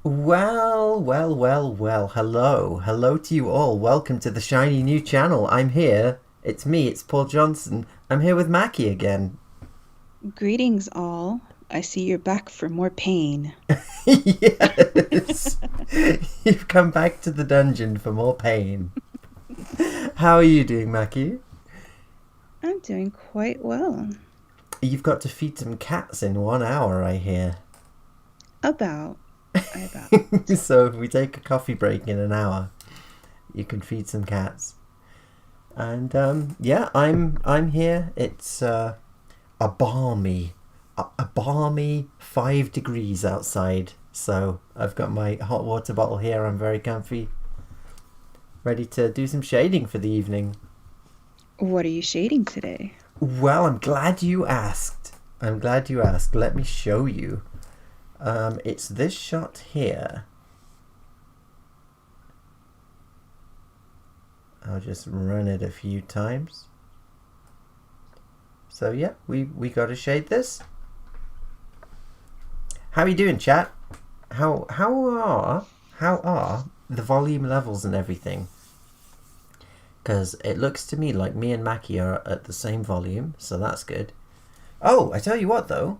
Well, well, well, well, hello. Hello to you all. Welcome to the shiny new channel. I'm here. It's me, it's Paul Johnson. I'm here with Mackie again. Greetings, all. I see you're back for more pain. Yes! You've come back to the dungeon for more pain. How are you doing, Mackie? I'm doing quite well. You've got to feed some cats in 1 hour, I hear. About. So if we take a coffee break in an hour, you can feed some cats. And yeah, I'm here. It's a balmy 5 degrees outside. So I've got my hot water bottle here. I'm very comfy, ready to do some shading for the evening. What are you shading today? Well, I'm glad you asked. Let me show you. It's this shot here. I'll just run it a few times. So yeah, we got to shade this. How are you doing, chat? How are the volume levels and everything? Because it looks to me like me and Mackie are at the same volume, so that's good. Oh, I tell you what though,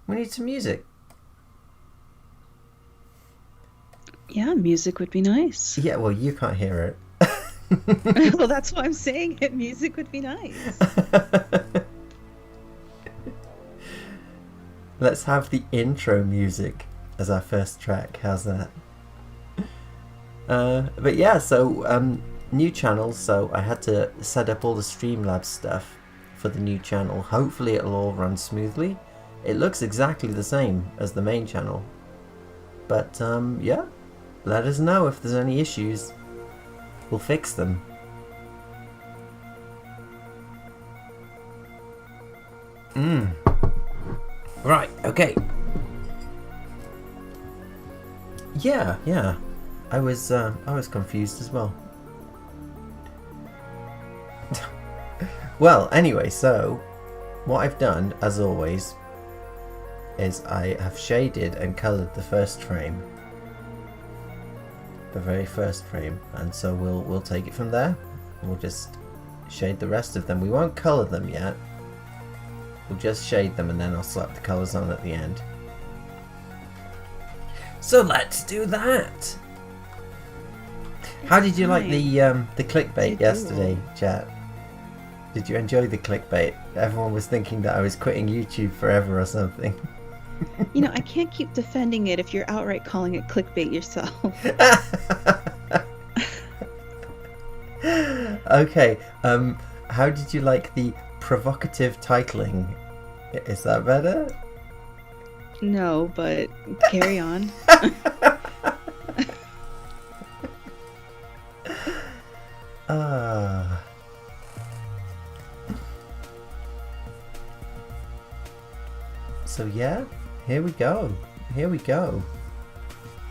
we need some music. Yeah, music would be nice. Yeah, well, you can't hear it. Well, that's why I'm saying it. Music would be nice. Let's have the intro music as our first track. How's that? But yeah, so new channel, so I had to set up all the Streamlabs stuff for the new channel. Hopefully it'll all run smoothly. It looks exactly the same as the main channel. But yeah, let us know if there's any issues. We'll fix them. Right, okay. Yeah. I was confused as well. Well, anyway, so what I've done, as always, is I have shaded and coloured the first frame. The very first frame. And so we'll take it from there. We'll just shade the rest of them. We won't colour them yet. We'll just shade them and then I'll slap the colours on at the end. So let's do that! How did you like the clickbait yesterday, chat? Did you enjoy the clickbait? Everyone was thinking that I was quitting YouTube forever or something. You know, I can't keep defending it if you're outright calling it clickbait yourself. Okay, how did you like the provocative titling? Is that better? No, but carry on. So yeah, here we go. Here we go.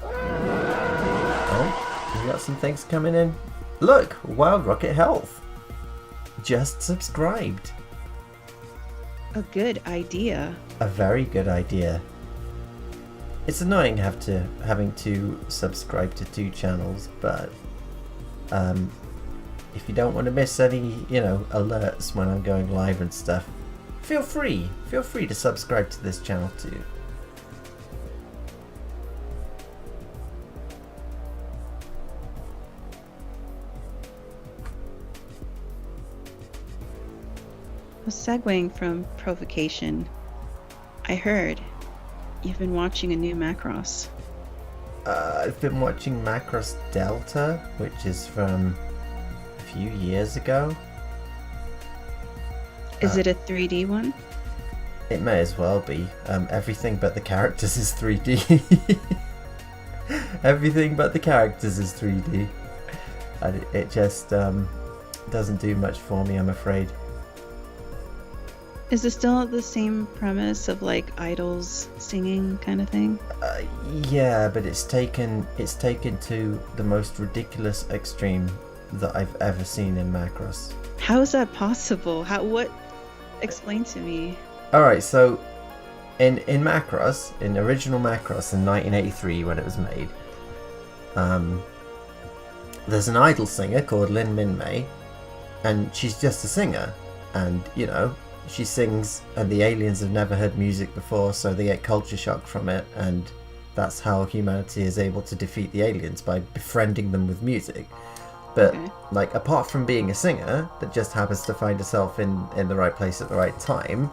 Oh, we got some things coming in. Look, Wild Rocket Health. Just subscribed. A good idea. A very good idea. It's annoying having to subscribe to 2 channels, but if you don't want to miss any, alerts when I'm going live and stuff, feel free to subscribe to this channel too. Well, segueing from provocation, I heard you've been watching a new Macross. I've been watching Macross Delta, which is from a few years ago. Is it a 3D one? It may as well be. Everything but the characters is 3D. Everything but the characters is 3D. And it just doesn't do much for me, I'm afraid. Is it still the same premise of like idols singing kind of thing? Yeah, but it's taken to the most ridiculous extreme that I've ever seen in Macross. How is that possible? What? Explain to me. Alright, so in Macross, in original Macross in 1983 when it was made, there's an idol singer called Lin Minmay, and she's just a singer, and she sings and the aliens have never heard music before, so they get culture shock from it, and that's how humanity is able to defeat the aliens, by befriending them with music. But like, apart from being a singer that just happens to find herself in the right place at the right time,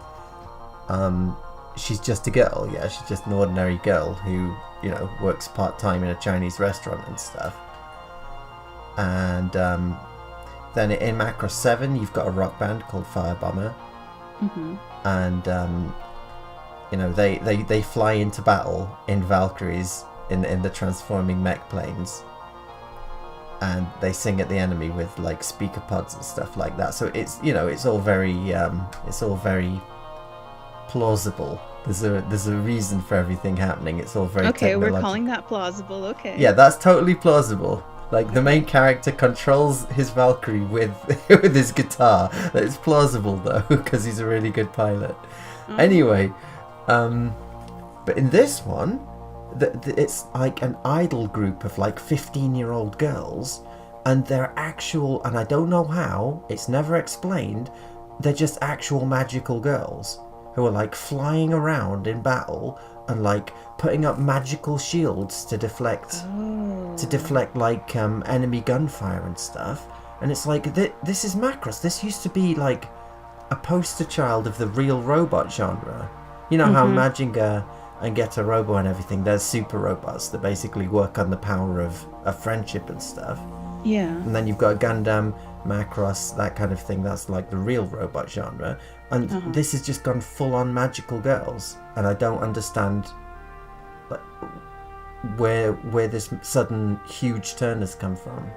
she's just a girl. Yeah, she's just an ordinary girl who works part-time in a Chinese restaurant and stuff. And then in Macross 7 you've got a rock band called Firebomber. Mm-hmm. And they fly into battle in Valkyries in the transforming mech planes, and they sing at the enemy with like speaker pods and stuff like that. So it's it's all very plausible. There's a reason for everything happening. It's all very okay. We're calling that plausible. Okay. Yeah, that's totally plausible. Like, the main character controls his Valkyrie with with his guitar. It's plausible though, because he's a really good pilot. Anyway, but in this one, it's like an idol group of like 15-year-old girls, and they're actual, and I don't know how, it's never explained, they're just actual magical girls who are like flying around in battle and like putting up magical shields to deflect like enemy gunfire and stuff. And it's like, this is Macross. This used to be like a poster child of the real robot genre. You know how Majinga and Getter Robo and everything, they're super robots that basically work on the power of friendship and stuff. Yeah. And then you've got Gundam, Macross, that kind of thing. That's like the real robot genre. And this has just gone full on magical girls. And I don't understand like, where this sudden huge turn has come from.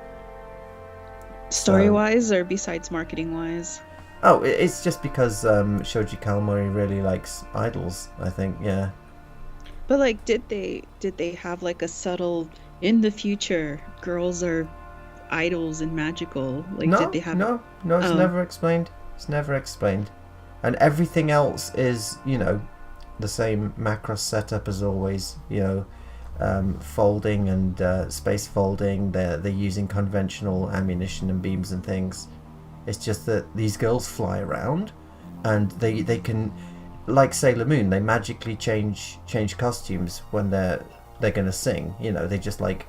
Story-wise, or besides marketing-wise? Oh, it's just because Shoji Kawamori really likes idols, I think, yeah. But like, did they have like a subtle, in the future, girls are idols and magical? Like, No, did they have... no, it's never explained. It's never explained. And everything else is, you know, the same Macross setup as always. You know, folding and space folding. They're using conventional ammunition and beams and things. It's just that these girls fly around, and they can, like Sailor Moon, they magically change costumes when they're gonna sing. You know, they just like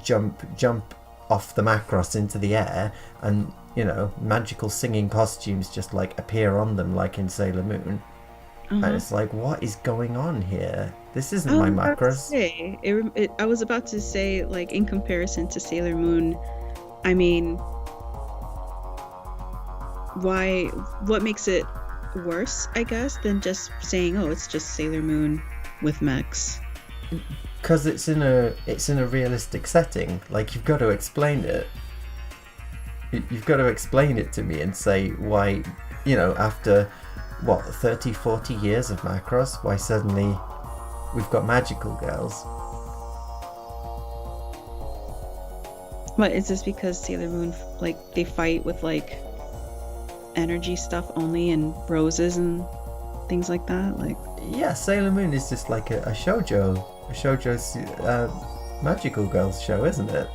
jump off the Macross into the air, and you know, magical singing costumes just like appear on them, like in Sailor Moon. And it's like, what is going on here? This isn't my Macross. I was about to say, like, in comparison to Sailor Moon, I mean, what makes it worse, I guess, than just saying, oh, it's just Sailor Moon with mechs? Because it's in a realistic setting. Like, you've got to explain it. You've got to explain it to me and say why, you know, after what, 30, 40 years of Macross, why suddenly we've got magical girls. What, is this because Sailor Moon, like, they fight with, like, energy stuff only and roses and things like that? Like, yeah, Sailor Moon is just like a shoujo magical girls show, isn't it?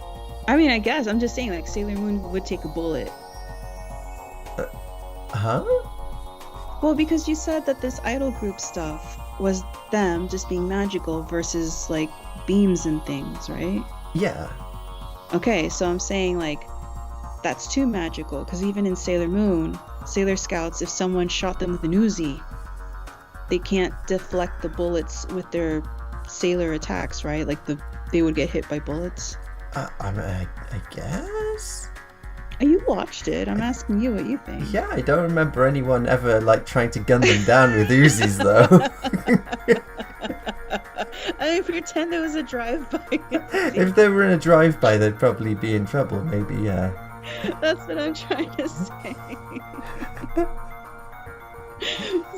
I mean, I guess I'm just saying, like, Sailor Moon would take a bullet. Huh? Well, because you said that this idol group stuff was them just being magical versus, like, beams and things, right? Yeah. Okay, so I'm saying, like, that's too magical, because even in Sailor Moon, Sailor Scouts, if someone shot them with an Uzi, they can't deflect the bullets with their sailor attacks, right? Like, they would get hit by bullets. I guess. You watched it. I'm asking you what you think. Yeah, I don't remember anyone ever like trying to gun them down with Uzis though. I mean, pretend there was a drive-by. If they were in a drive-by, they'd probably be in trouble. Maybe, yeah. That's what I'm trying to say.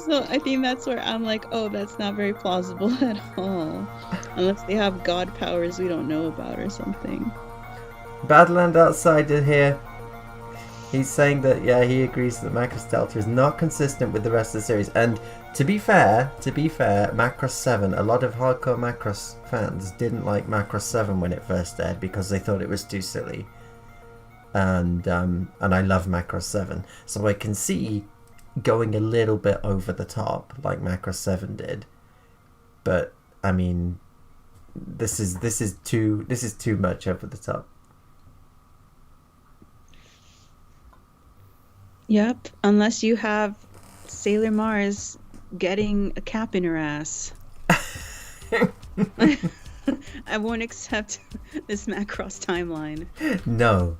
So I think that's where I'm like, oh, that's not very plausible at all. Unless they have god powers we don't know about or something. Badland Outsider here. He's saying that, yeah, he agrees that Macross Delta is not consistent with the rest of the series. And to be fair, Macross 7, a lot of hardcore Macross fans didn't like Macross 7 when it first aired because they thought it was too silly. And I love Macross 7. So I can see going a little bit over the top like Macross 7 did. But I mean, this is too much over the top. Yep, unless you have Sailor Mars getting a cap in her ass. I won't accept this Macross timeline. No.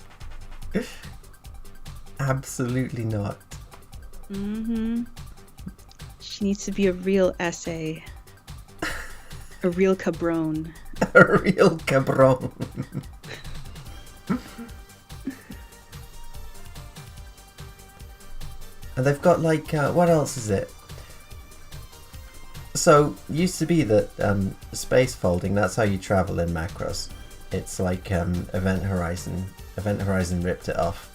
Absolutely not. She needs to be a real essay. A real cabron. A real cabron. And they've got like, what else is it? So, used to be that space folding, that's how you travel in Macross. It's like Event Horizon. Event Horizon ripped it off.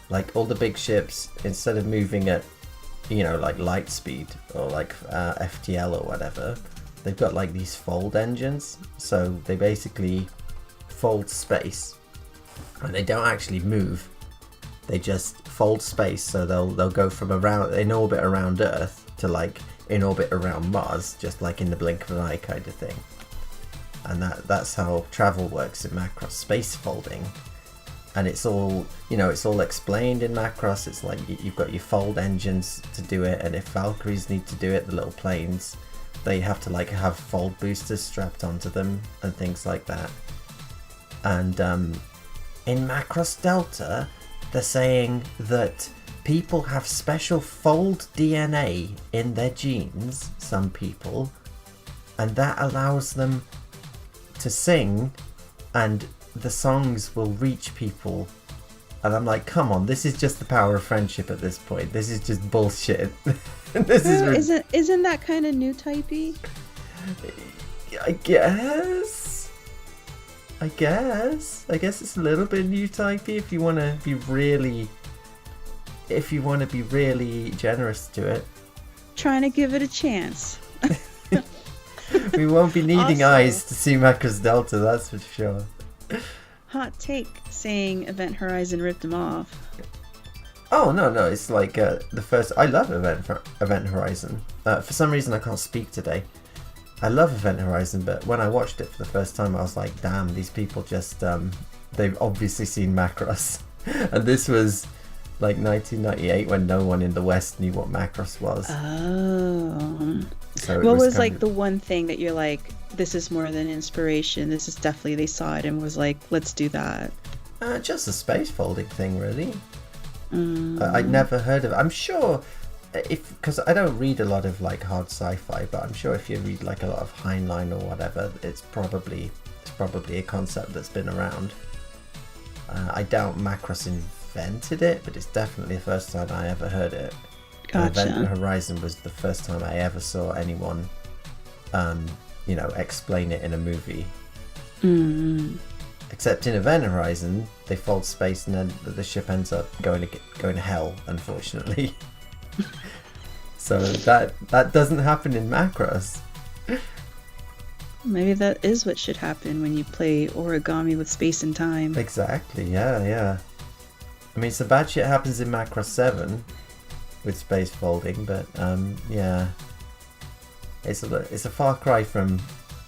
Like all the big ships, instead of moving at, you know, like light speed or like FTL or whatever, they've got like these fold engines. So they basically fold space, and they don't actually move. They just fold space. So they'll go from in orbit around Earth to like in orbit around Mars, just like in the blink of an eye kind of thing. And that's how travel works in Macross, space folding. And it's all, you know, it's all explained in Macross. It's like you've got your fold engines to do it, and if Valkyries need to do it, the little planes, they have to like have fold boosters strapped onto them and things like that. And in Macross Delta, they're saying that people have special fold DNA in their genes, some people, and that allows them to sing, and the songs will reach people. And I'm like, come on, this is just the power of friendship at this point. This is just bullshit. Isn't that kind of new typey? I guess it's a little bit new typey if you want to be really if you want to be really generous to it. Trying to give it a chance. We won't be needing Also- eyes to see Macross Delta, that's for sure. Hot take saying Event Horizon ripped him off. Oh, no, it's like the first... I love Event Horizon. For some reason, I can't speak today. I love Event Horizon, but when I watched it for the first time, I was like, damn, these people just... they've obviously seen Macross. And this was like 1998 when no one in the West knew what Macross was. Oh. So What was kind like of- the one thing that you're like, this is more than inspiration, this is definitely, they saw it and was like, let's do that? just a space folding thing, really. I'd never heard of it. I'm sure... because I don't read a lot of like hard sci-fi, but I'm sure if you read like a lot of Heinlein or whatever, it's probably a concept that's been around. I doubt Macross invented it, but it's definitely the first time I ever heard it. Gotcha. Event Horizon was the first time I ever saw anyone, explain it in a movie. Except in Event Horizon, they fold space and then the ship ends up going to hell, unfortunately. So that doesn't happen in Macross. Maybe that is what should happen when you play origami with space and time. Exactly, yeah. I mean, some bad shit happens in Macross 7 with space folding, but yeah. It's a far cry from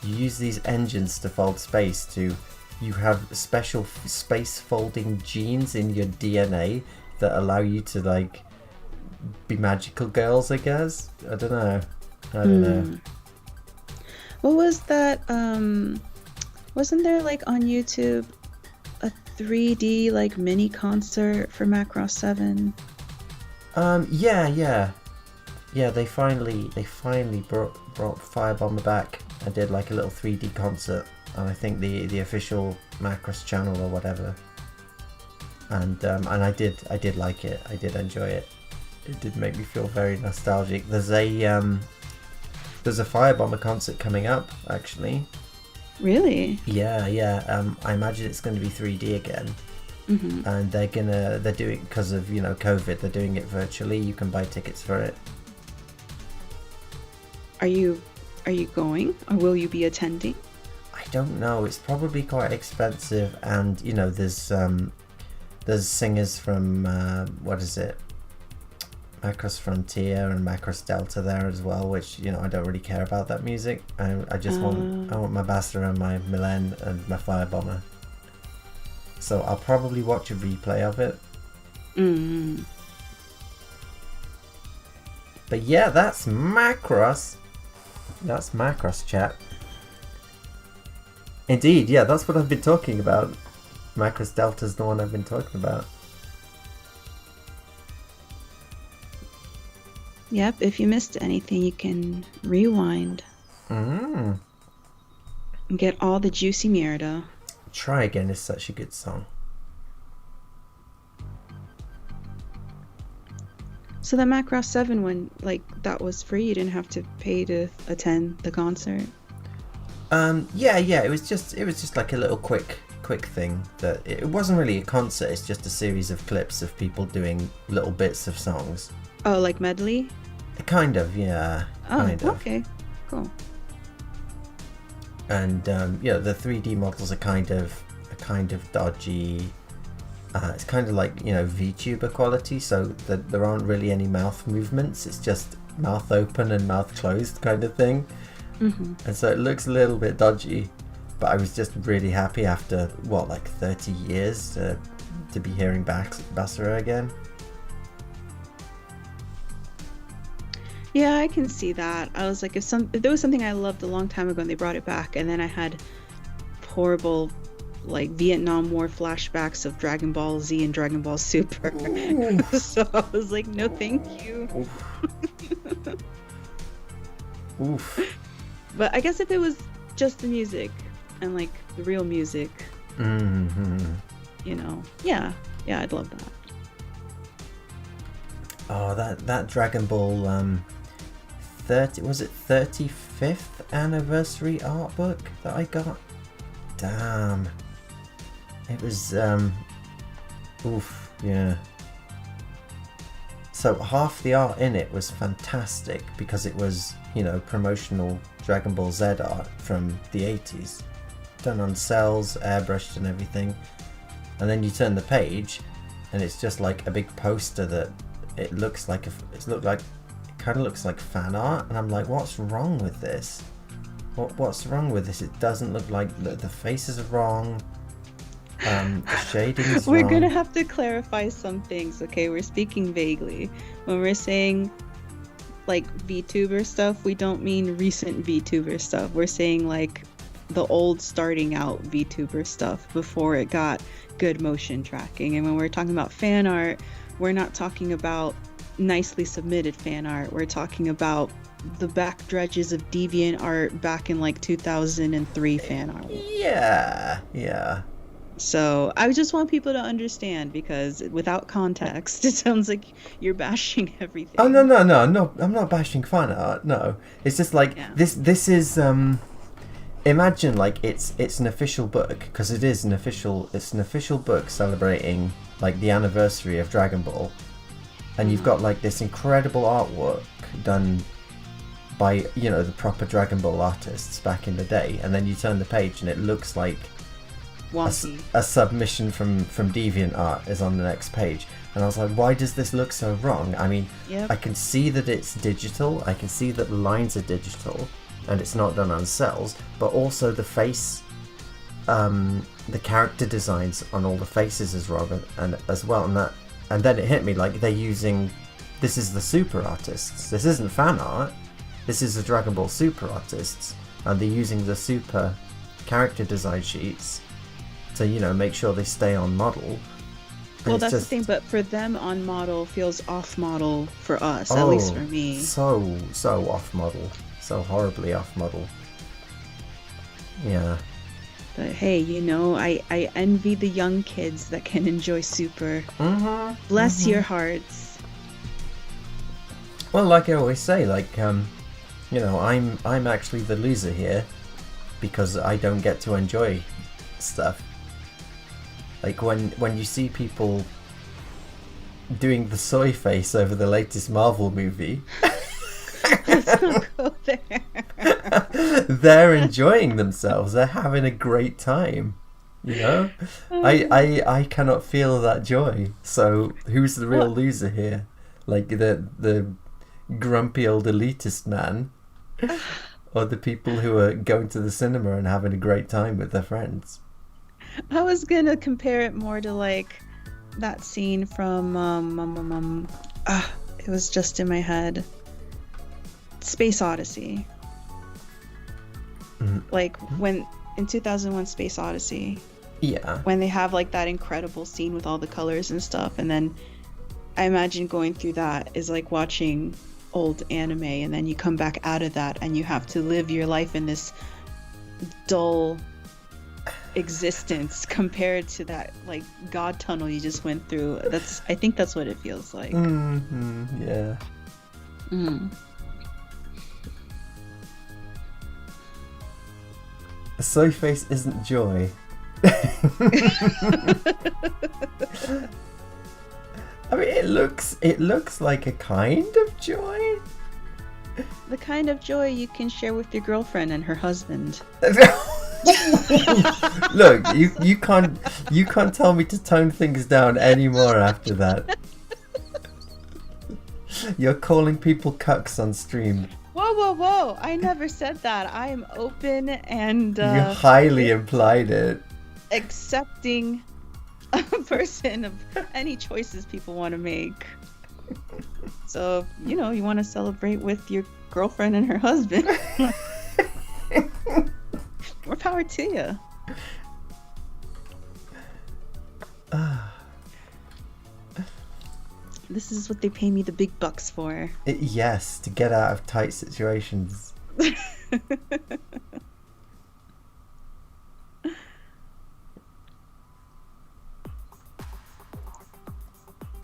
you use these engines to fold space to you have special space folding genes in your DNA that allow you to like be magical girls, I guess. I don't know. What was that? Wasn't there like on YouTube a 3D like mini concert for Macross 7? Yeah. They finally brought Firebomber back and did like a little 3D concert on I think the official Macross channel or whatever. And I did like it. I did enjoy it. It did make me feel very nostalgic. There's a Firebomber concert coming up, actually. Really? Yeah. I imagine it's going to be 3D again. And they're doing, because of COVID, they're doing it virtually. You can buy tickets for it. Are you going, or will you be attending? I don't know. It's probably quite expensive, and there's singers from what is it? Macross Frontier and Macross Delta there as well, which I don't really care about that music. I just want my Basta and my Milan and my Firebomber. So I'll probably watch a replay of it. But yeah, that's Macross. That's Macross, chat. Indeed, yeah, that's what I've been talking about. Macross Delta's the one I've been talking about. Yep, if you missed anything, you can rewind and get all the juicy mierda. Try Again is such a good song. So the Macross 7 one, like, that was free? You didn't have to pay to attend the concert? Yeah, it was just like a little quick thing. That it wasn't really a concert, it's just a series of clips of people doing little bits of songs. Oh, like medley? Kind of, yeah. Oh, kind of. okay. Cool. And the 3D models are kind of dodgy. It's kind of like VTuber quality, so there aren't really any mouth movements. It's just mouth open and mouth closed kind of thing. And so it looks a little bit dodgy. But I was just really happy after 30 years to be hearing Basara again. Yeah, I can see that. I was like, if there was something I loved a long time ago and they brought it back, and then I had horrible like Vietnam War flashbacks of Dragon Ball Z and Dragon Ball Super. So I was like, no thank you. Oof. But I guess if it was just the music and like the real music, yeah, I'd love that. Oh, that Dragon Ball 35th anniversary art book that I got? Damn. It was oof, yeah. So half the art in it was fantastic because it was, you know, promotional Dragon Ball Z art from the 80s, done on cells, airbrushed and everything. And then you turn the page and it's just like a big poster that it looks like it kind of looks like fan art, and I'm like, what's wrong with this? What's wrong with this? It doesn't look like the faces are wrong. The shading is We're wrong. gonna have to clarify some things, okay? We're speaking vaguely. When we're saying like VTuber stuff, we don't mean recent VTuber stuff. We're saying like the old starting out VTuber stuff before it got good motion tracking. And when we're talking about fan art, we're not talking about nicely submitted fan art. We're talking about the back dredges of DeviantArt back in like 2003 fan art. Yeah. So I just want people to understand, because without context, it sounds like you're bashing everything. Oh no, I'm not bashing fan art. No, it's just like this is imagine like it's an official book, because it's an official book celebrating like the anniversary of Dragon Ball, and you've got like this incredible artwork done by, you know, the proper Dragon Ball artists back in the day, and then you turn the page and it looks like a submission from DeviantArt is on the next page, and I was like, why does this look so wrong? I mean, I can see that it's digital, I can see that the lines are digital and it's not done on cells, but also the face, the character designs on all the faces is wrong, and as well, and then it hit me like this is the super artists, this isn't fan art, this is the Dragon Ball Super artists, and they're using the super character design sheets to, you know, make sure they stay on model. Well, that's the thing, but for them, on model feels off model for us, at least for me. So off model, so horribly off model. Yeah. But hey, you know, I envy the young kids that can enjoy Super. Bless your hearts. Well, like I always say, like, you know, I'm actually the loser here because I don't get to enjoy stuff. Like when you see people doing the soy face over the latest Marvel movie, Let's not go there. They're enjoying themselves. They're having a great time. You know, I cannot feel that joy. So who's the real loser here? Like the grumpy old elitist man, or the people who are going to the cinema and having a great time with their friends? I was gonna compare it more to like that scene from it was just in my head. Space Odyssey. Like when in 2001 Space Odyssey. Yeah. When they have like that incredible scene with all the colors and stuff, and then I imagine going through that is like watching old anime, and then you come back out of that and you have to live your life in this dull existence compared to that like god tunnel you just went through. I think that's what it feels like. Yeah. A soy face isn't joy. I mean, it looks like a kind of joy. The kind of joy you can share with your girlfriend and her husband. Look, you can't tell me to tone things down anymore after that. You're calling people cucks on stream. Whoa! I never said that. I am open and you highly implied it. Accepting a person of any choices people want to make. So, you know, you want to celebrate with your girlfriend and her husband. More power to you. This is what they pay me the big bucks for. Yes, to get out of tight situations.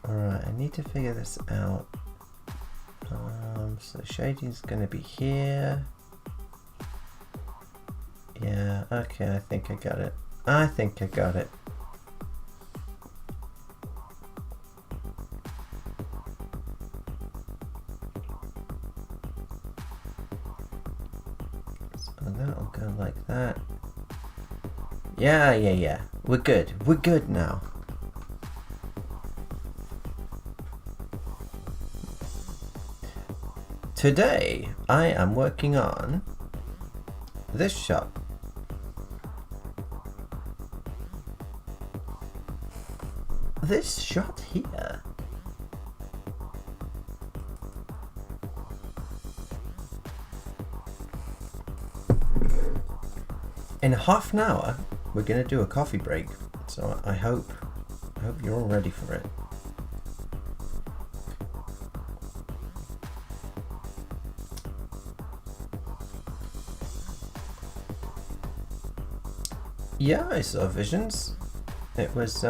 Alright, I need to figure this out. So shading's gonna be here. Yeah, okay, I think I got it. And that'll go like that. Yeah. We're good. We're good now. Today, I am working on this shot. This shot here. In half an hour, we're going to do a coffee break. So I hope you're all ready for it. Yeah, I saw Visions. It was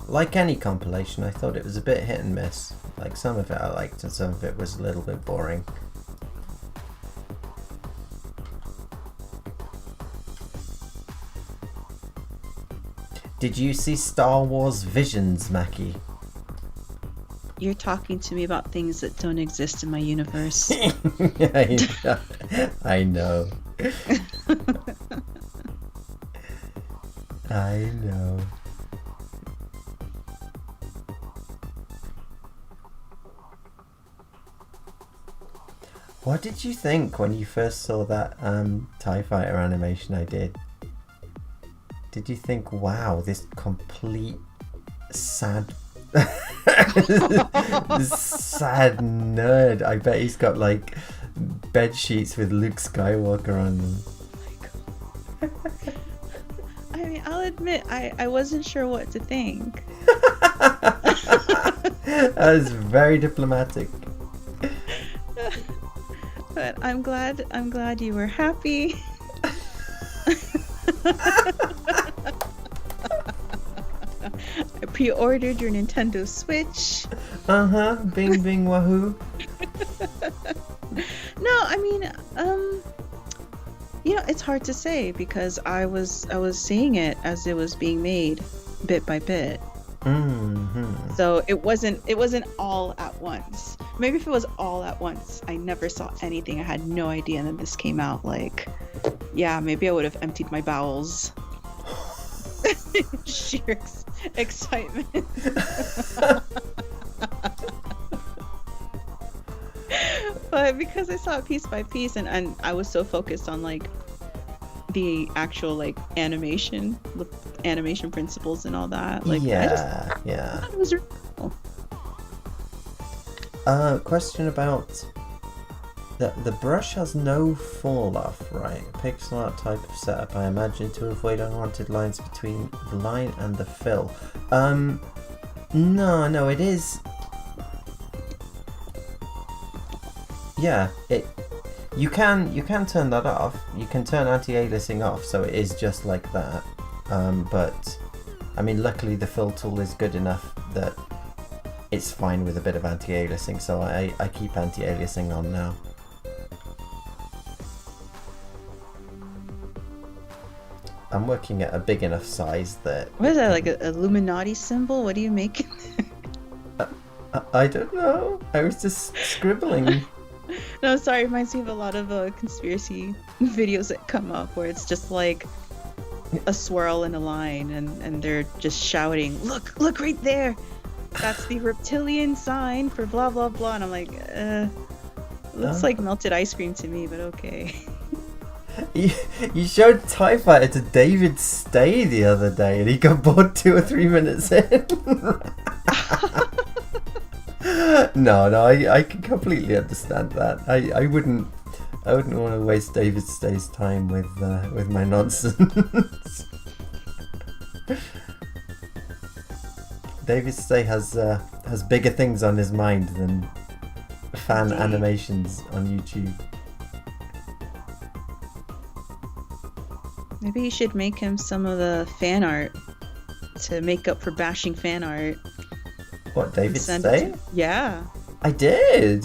like any compilation. I thought it was a bit hit and miss. Like some of it I liked and some of it was a little bit boring. Did you see Star Wars Visions, Mackie? You're talking to me about things that don't exist in my universe. I know. I know. What did you think when you first saw that TIE Fighter animation I did? Did you think, wow, this complete sad this sad nerd, I bet he's got like bed sheets with Luke Skywalker on them. I mean, I'll admit, I wasn't sure what to think. That was very diplomatic. But I'm glad you were happy. I pre-ordered your Nintendo Switch. Bing bing wahoo. No, I mean, it's hard to say because I was seeing it as it was being made, bit by bit. Mm-hmm. So it wasn't all at once. Maybe if it was all at once, I never saw anything. I had no idea, and then this came out. Like, yeah, maybe I would have emptied my bowels. Sheer excitement. But because I saw it piece by piece, and I was so focused on like the actual like animation principles and all that. Like, yeah. I thought it was real. Question about the brush has no fall off, right? Pixel art type of setup, I imagine, to avoid unwanted lines between the line and the fill. No, it is. Yeah, you can turn that off. You can turn anti-aliasing off, so it is just like that. But I mean, luckily the fill tool is good enough that it's fine with a bit of anti-aliasing, so I keep anti-aliasing on now. I'm working at a big enough size that... What is that, like a Illuminati symbol? What are you making? I don't know. I was just scribbling. No, sorry, it reminds me of a lot of conspiracy videos that come up where it's just like a swirl in a line and they're just shouting, look right there! That's the reptilian sign for blah blah blah, and I'm like, looks like melted ice cream to me, but okay. You showed TIE Fighter to David Stay the other day and he got bored 2 or 3 minutes in. No, I can completely understand that. I wouldn't want to waste David Stay's time with my nonsense. David Stay has bigger things on his mind than fan animations on YouTube. Maybe you should make him some of the fan art to make up for bashing fan art. What, David Stay? Yeah. I did.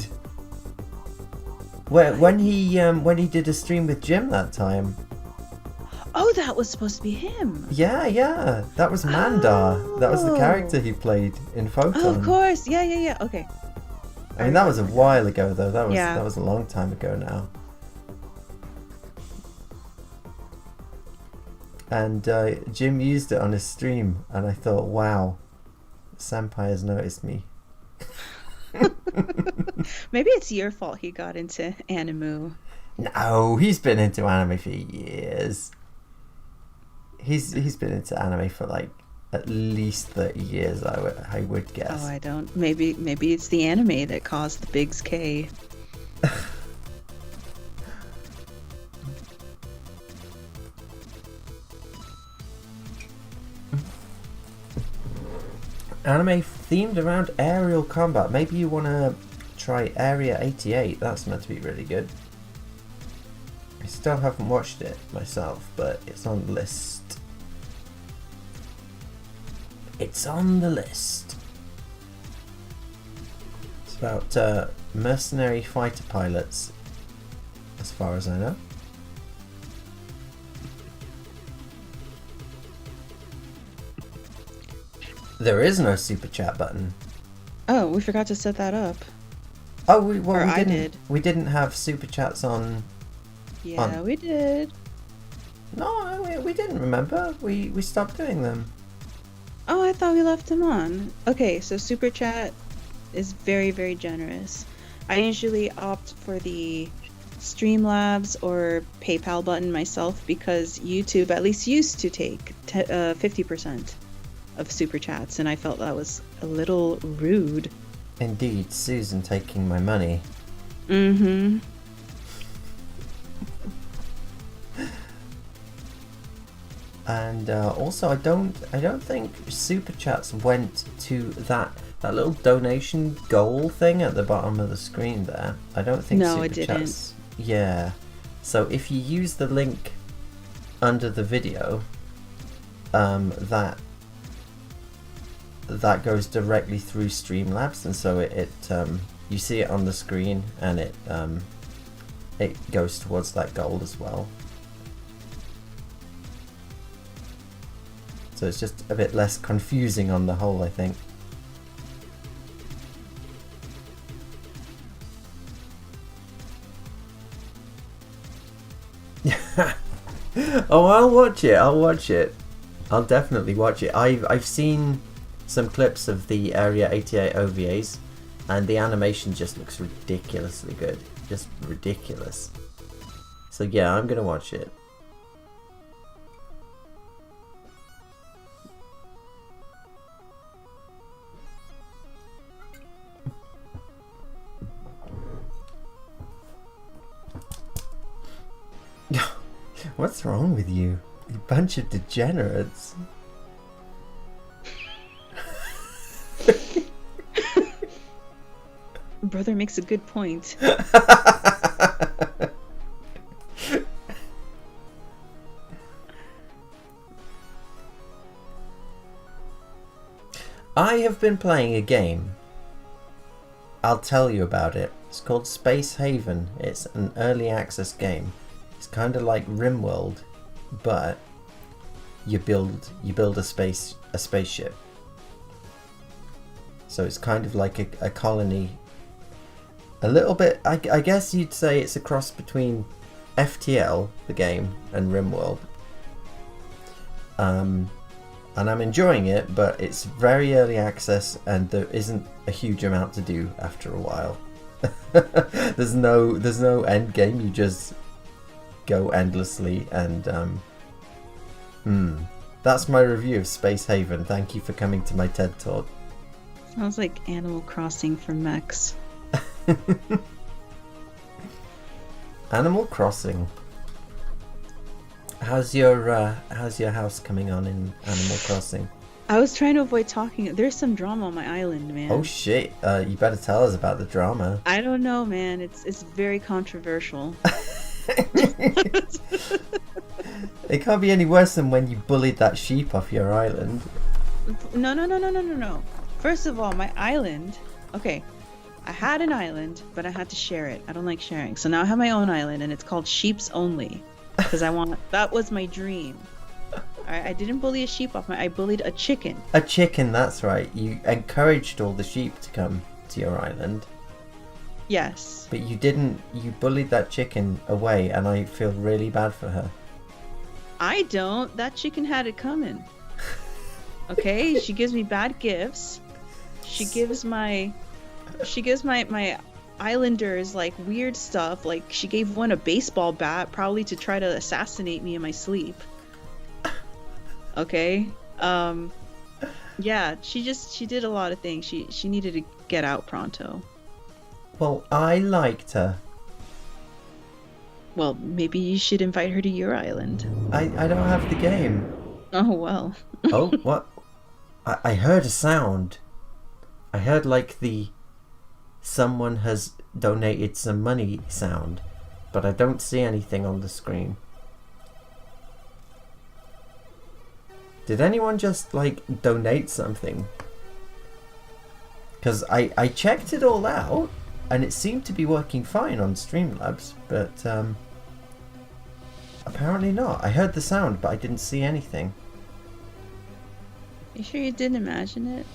When he did a stream with Jim that time. Oh, that was supposed to be him. Yeah. That was Mandar. Oh. That was the character he played in Photon. Oh, of course. Yeah. Okay. I mean, that was a while ago though. That was a long time ago now. And Jim used it on his stream, and I thought, wow, Senpai has noticed me. Maybe it's your fault he got into anime. No, he's been into anime for years. He's been into anime for like at least 30 years, I would guess. Oh, I don't. Maybe it's the anime that caused the Biggs K. Anime themed around aerial combat. Maybe you want to try Area 88. That's meant to be really good. I still haven't watched it myself, but it's on the list. It's on the list. It's about mercenary fighter pilots, as far as I know. There is no super chat button. Oh, we forgot to set that up. Oh, we didn't. I did. We didn't have super chats on. Yeah, we did. No, we didn't. Remember, we stopped doing them. Oh, I thought we left them on. Okay, so super chat is very, very generous. I usually opt for the Streamlabs or PayPal button myself because YouTube at least used to take 50% of super chats, and I felt that was a little rude. Indeed, Susan taking my money. Mm-hmm. And also, I don't think super chats went to that little donation goal thing at the bottom of the screen there. I don't think No, super it didn't. chats. Yeah. So if you use the link under the video, that goes directly through Streamlabs, and so it you see it on the screen, and it goes towards that goal as well. So it's just a bit less confusing on the whole, I think. Oh, I'll watch it. I'll definitely watch it. I've seen some clips of the Area 88 OVAs, and the animation just looks ridiculously good. Just ridiculous. So yeah, I'm gonna watch it. What's wrong with you? You bunch of degenerates. Brother makes a good point. I have been playing a game. I'll tell you about it. It's called Space Haven. It's an early access game. It's kind of like RimWorld, but you build a spaceship. So it's kind of like a colony. A little bit, I guess you'd say it's a cross between FTL, the game, and RimWorld. And I'm enjoying it, but it's very early access, and there isn't a huge amount to do after a while. There's no end game. You just go endlessly, and that's my review of Space Haven. Thank you for coming to my TED Talk. Sounds like Animal Crossing for mechs. Animal Crossing. How's your house coming on in Animal Crossing? I was trying to avoid talking. There's some drama on my island, man. Oh shit! You better tell us about the drama. I don't know, man. It's very controversial. It can't be any worse than when you bullied that sheep off your island. No. First of all, my island. Okay, I had an island, but I had to share it. I don't like sharing, so now I have my own island, and it's called Sheeps Only, because that was my dream. Alright, I didn't bully a sheep off I bullied a chicken. A chicken, that's right. You encouraged all the sheep to come to your island. Yes. But you didn't. You bullied that chicken away, and I feel really bad for her. I don't. That chicken had it coming. Okay, she gives me bad gifts. She gives my islanders like weird stuff. Like she gave one a baseball bat, probably to try to assassinate me in my sleep. Okay. Yeah, she did a lot of things. She needed to get out pronto. Well, I liked her. Well, maybe you should invite her to your island. I don't have the game. Oh well. Oh, what? I heard a sound. I heard like the someone has donated some money sound, but I don't see anything on the screen. Did anyone just like donate something? Because I checked it all out and it seemed to be working fine on Streamlabs, but apparently not. I heard the sound but I didn't see anything. You sure you didn't imagine it?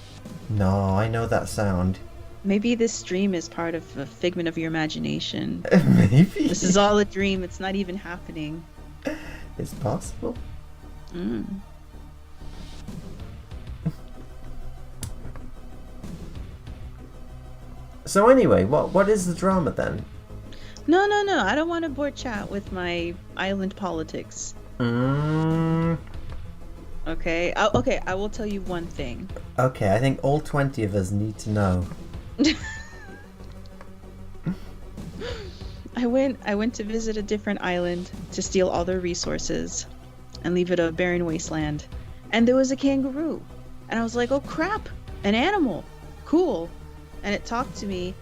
No, I know that sound. Maybe this stream is part of a figment of your imagination. Maybe. This is all a dream. It's not even happening. It's possible. Mm. So anyway, what is the drama then? No. I don't want to bore chat with my island politics. Okay. Okay, I will tell you one thing. Okay, I think all 20 of us need to know. I went to visit a different island to steal all their resources and leave it a barren wasteland. And there was a kangaroo. And I was like, "Oh crap, an animal. Cool." And it talked to me,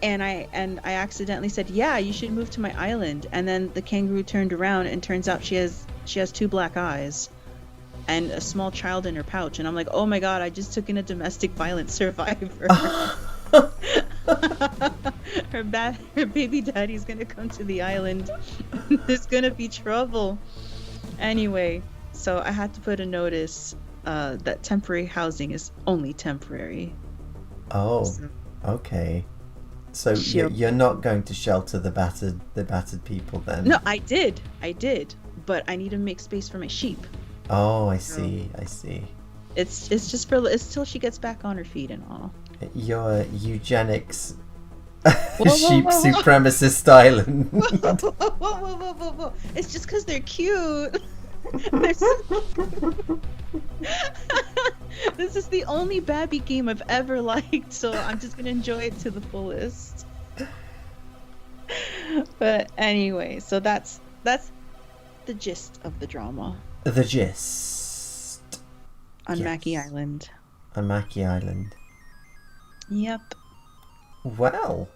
and I accidentally said, "Yeah, you should move to my island." And then the kangaroo turned around and turns out she has 2 black eyes and a small child in her pouch. And I'm like, "Oh my god, I just took in a domestic violence survivor." Her baby daddy's gonna come to the island. There's gonna be trouble. Anyway, so I had to put a notice that temporary housing is only temporary. Oh, So, okay. So you're not going to shelter the battered people then? no, I did, but I need to make space for my sheep. Oh, I see. It's just it's till she gets back on her feet and all. Your eugenics Whoa, sheep whoa, whoa. supremacist island. Whoa. It's just because they're cute. This is the only Babby game I've ever liked, so I'm just gonna enjoy it to the fullest. But anyway, so that's the gist of the drama The gist. on Yes. Mackie Island. On Mackie Island. Yep. Well,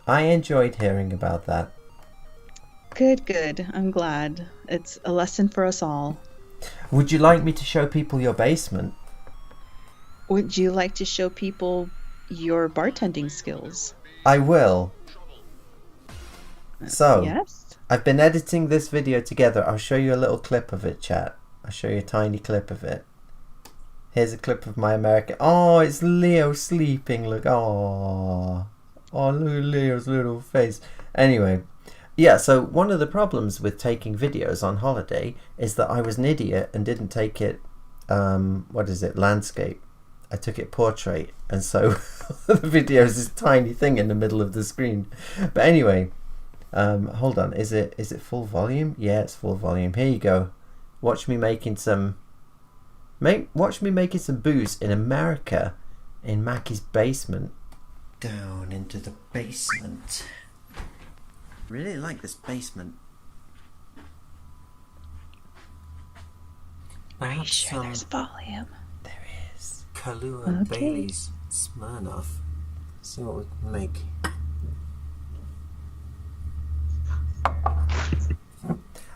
I enjoyed hearing about that. Good. I'm glad. It's a lesson for us all. Would you like me to show people your basement? Would you like to show people your bartending skills? I will. So, Yes? I've been editing this video together. I'll show you a little clip of it, chat. I'll show you a tiny clip of it. Here's a clip of my American... Oh, it's Leo sleeping. Look. Oh, look at Leo's little face. Anyway, yeah, so one of the problems with taking videos on holiday is that I was an idiot and didn't take it, landscape. I took it portrait, and so the video is this tiny thing in the middle of the screen. But anyway, hold on, is it full volume? Yeah, it's full volume. Here you go. Watch me making some booze in America, in Mackie's basement. Down into the basement. Really like this basement. Are you sure there's volume? There is. Kahlua and Okay. Bailey's Smirnoff. See what we can make.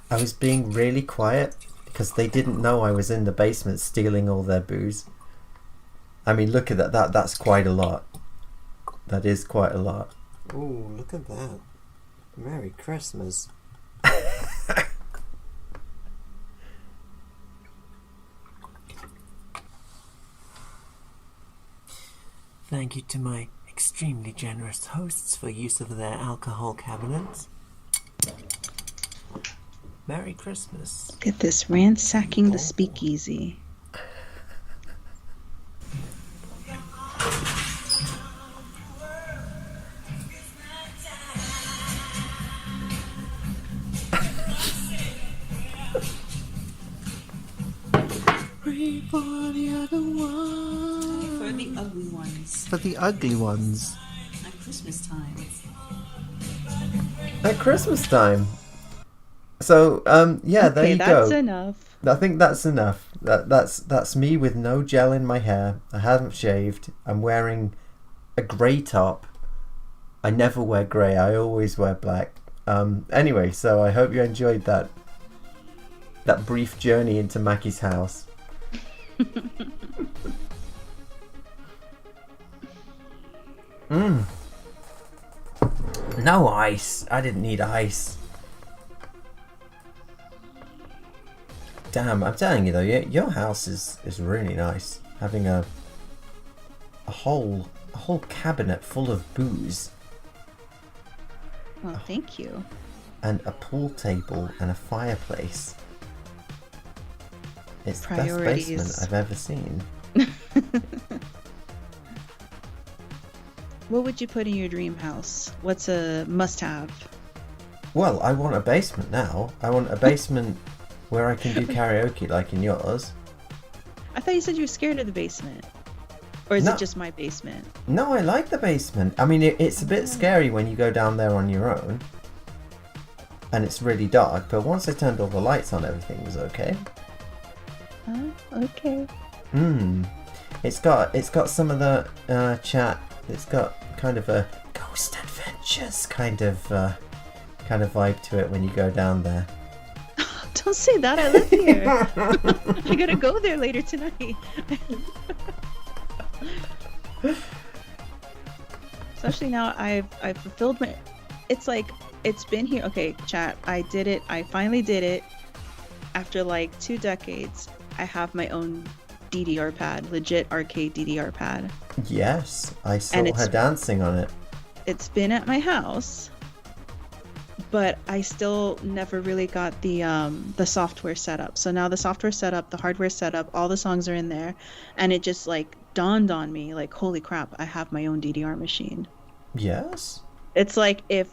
I was being really quiet because they didn't know I was in the basement stealing all their booze. I mean, look at that. That's quite a lot. That is quite a lot. Ooh, look at that. Merry Christmas. Thank you to my extremely generous hosts for use of their alcohol cabinets. Merry Christmas. Look at this, ransacking the speakeasy. Pray for the other ones. For the ugly ones. For the ugly ones. At Christmas time. At Christmas time. So, yeah, there you go. That's enough. I think that's enough. That's me with no gel in my hair. I haven't shaved. I'm wearing a grey top. I never wear grey. I always wear black. Anyway, so I hope you enjoyed that brief journey into Mackie's house. No ice. I didn't need ice. Damn, I'm telling you though, your house is really nice. Having a whole cabinet full of booze. Well, thank you. And a pool table and a fireplace. It's the best basement I've ever seen. What would you put in your dream house? What's a must-have? Well, I want a basement now. I want a basement where I can do karaoke like in yours. I thought you said you were scared of the basement. Or is it just my basement? No, I like the basement. I mean, it's a bit scary when you go down there on your own. And it's really dark, but once I turned all the lights on, everything was okay. Oh, okay. It's got some of the chat. It's got kind of a Ghost Adventures kind of vibe to it when you go down there. Don't say that. I live here. I gotta go there later tonight. Especially now, I've fulfilled my. It's like it's been here. Okay, chat. I did it. I finally did it. After like 2 decades, I have my own DDR pad, legit arcade DDR pad. Yes, I saw her dancing on it. It's been at my house, but I still never really got the software set up. So now the software set up, the hardware set up, all the songs are in there, and it just like dawned on me, like, holy crap, I have my own DDR machine. Yes. It's like if